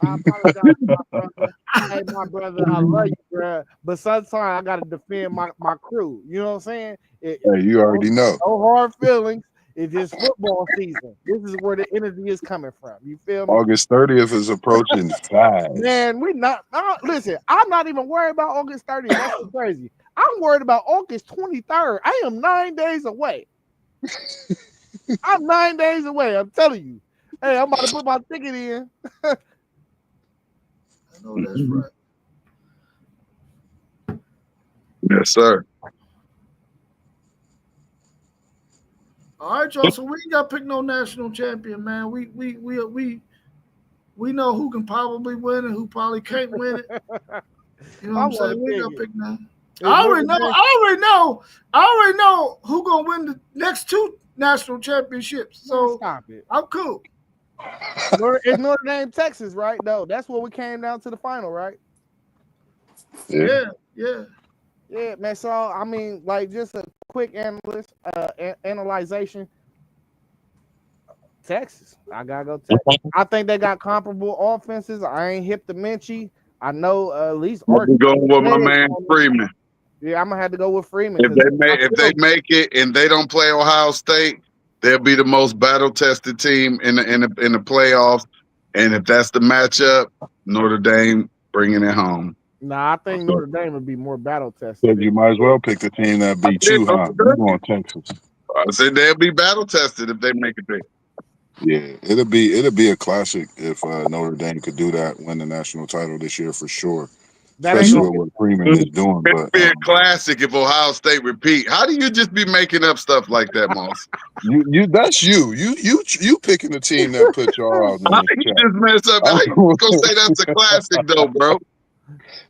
I apologize, my brother. Hey, my brother, I love you, bro. But sometimes I gotta defend my crew. You know what I'm saying? Hey, you already know. No hard feelings. It's just football season. This is where the energy is coming from. You feel me? August 30th is approaching fast. Man, we not listen. I'm not even worried about August 30th. That's crazy. I'm worried about August 23rd. I am 9 days away. I'm 9 days away. I'm telling you. Hey, I'm about to put my ticket in. I know that's right. Yes, sir. All right, y'all. So we ain't got to pick no national champion, man. We know who can probably win and who probably can't win it. You know what I'm saying? We ain't got to pick none. I already know who gonna win the next 2 national championships. So stop it. I'm cool. It's Notre Dame, Texas, right? No, that's what we came down to the final, right? Yeah. Yeah, man. So I mean, like, just a quick analyzation. Texas, I gotta go Texas. I think they got comparable offenses. I ain't hip to Minchie. I know at least I'll be going with my man Freeman. Yeah, I'm gonna have to go with Freeman. If they make it and they don't play Ohio State, they'll be the most battle tested team in the playoffs. And if that's the matchup, Notre Dame bringing it home. Nah, I think Notre Dame would be more battle tested. So you might as well pick the team that beat you, huh? You going Texas? I said they'll be battle tested if they make it there. Yeah, it'll be a classic if Notre Dame could do that, win the national title this year for sure. Especially with what Freeman is doing. It'd be a classic if Ohio State repeat. How do you just be making up stuff like that, Moss? That's you picking the team that put y'all out in How the you chat. just mess up? How you gonna say that's a classic though, bro?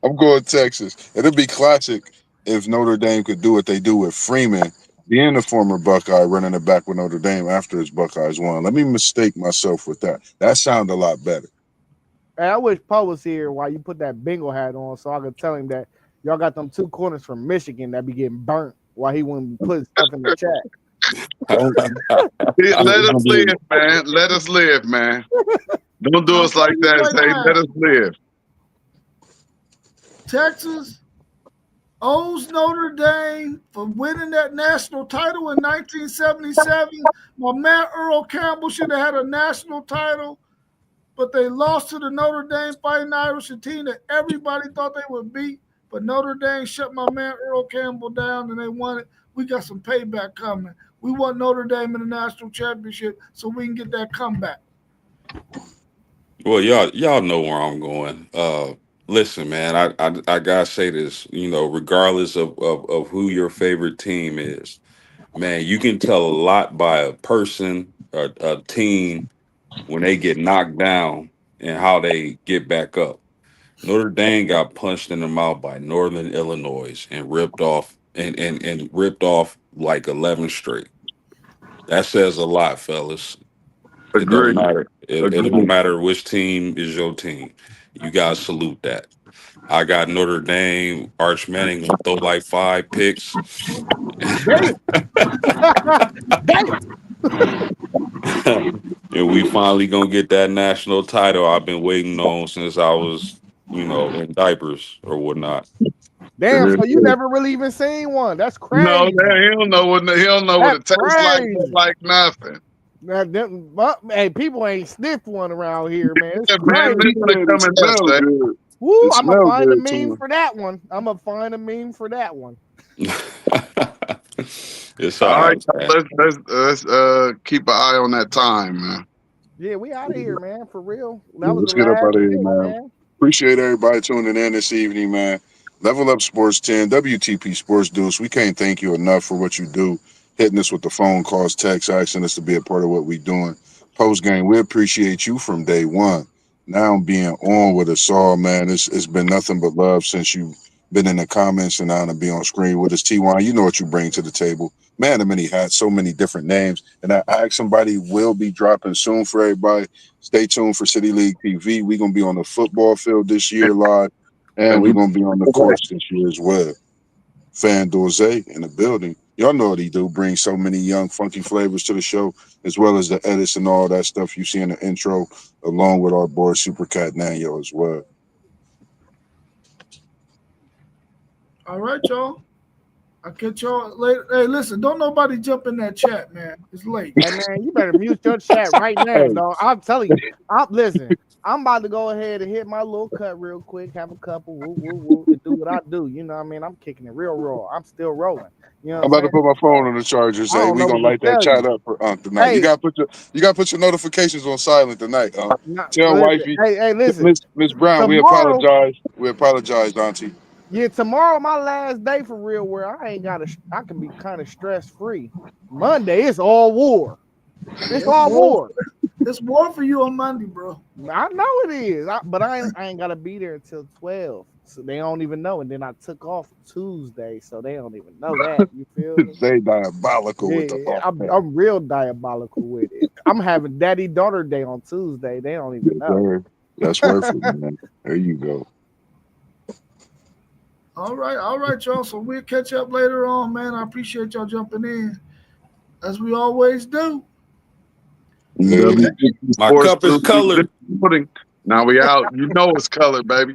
I'm going Texas. It'd be classic if Notre Dame could do what they do with Freeman, being a former Buckeye, running it back with Notre Dame after his Buckeyes won. Let me mistake myself with that. That sounded a lot better. Hey, I wish Poe was here while you put that bingo hat on so I could tell him that y'all got them 2 corners from Michigan that be getting burnt while he wouldn't put stuff in the chat. Let us live, man. Let us live, man. Don't do us like that. Say, let us live. Texas owes Notre Dame for winning that national title in 1977. My man Earl Campbell should have had a national title, but they lost to the Notre Dame Fighting Irish, a team that everybody thought they would beat. But Notre Dame shut my man Earl Campbell down and they won it. We got some payback coming. We want Notre Dame in the national championship so we can get that comeback. Well, y'all know where I'm going. Listen, man, I gotta say this. Regardless of who your favorite team is, man, you can tell a lot by a person, a team, when they get knocked down and how they get back up. Notre Dame got punched in the mouth by Northern Illinois and ripped off and ripped off like 11 straight. That says a lot, fellas. It don't Agree. matter. It don't Agree. matter which team is your team. You guys salute that. I got Notre Dame. Arch Manning gonna throw like 5 picks. Damn. Damn. And we finally gonna get that national title I've been waiting on since I was, in diapers or whatnot. Damn. So you never really even seen one. That's No, crazy. he don't know what That's it tastes crazy. like nothing. Hey, people ain't sniffed one around here, man. It's Yeah, man, crazy. they come It and test smells that. good. Woo, It I'm gonna smells find a good meme too. for that one. I'm gonna find a meme for that one. It's All all right, right, man. let's keep an eye on that time, man. Yeah, we out of here, man. For real. That was the Let's get up last out of here, pick, man. man. Appreciate everybody tuning in this evening, man. Level Up Sports 10, WTP Sports Deuce. We can't thank you enough for what you do, hitting us with the phone calls, text, asking us to be a part of what we're doing. Post game, we appreciate you from day one. Now being on with us all, man, it's been nothing but love since you've been in the comments and now to be on screen with us. T1, you know what you bring to the table. Man, of many hats, so many different names. And I ask somebody will be dropping soon for everybody. Stay tuned for City League TV. We're gonna be on the football field this year live, And and we we're gonna be on the course this year as well. FanDuel Zay in the building. Y'all know what he do. Bring so many young, funky flavors to the show, as well as the edits and all that stuff you see in the intro, along with our boy Super Cat Nanyo as well. All right, y'all. I'll catch y'all later. Hey, listen, don't nobody jump in that chat, man. It's late. Hey man, you better mute your chat right now, dog. I'm telling you. Listen. I'm about to go ahead and hit my little cut real quick, have a couple, woo, woo, woo, and do what I do. You know what I mean? I'm kicking it real raw. I'm still rolling. You know I'm what about I'm to saying? put my phone on the charger. I Zay, don't we know gonna what to light that tell chat you. up for tonight. Hey, You gotta put your notifications on silent tonight. Tell listen, wifey, hey, listen. Miss Brown, we Tomorrow, apologize. We apologize, Auntie. yeah, tomorrow my last day for real, where I can be kind of stress free. Monday, it's all war. It's It's all war. war. It's war for you on Monday, bro. I know it is, but I ain't gotta be there until 12, so they don't even know. And then I took off Tuesday, so they don't even know that. You feel me? Zay diabolical with the Yeah, off. I'm real diabolical with it. I'm having daddy daughter day on Tuesday. They don't even Yes, know. sir. That's worth it, man. There you go. All right, y'all. So we'll catch up later on, man. I appreciate y'all jumping in, as we always do. Later. WGP My Sports cup is Studio, colored. Now we out. You know it's color, baby.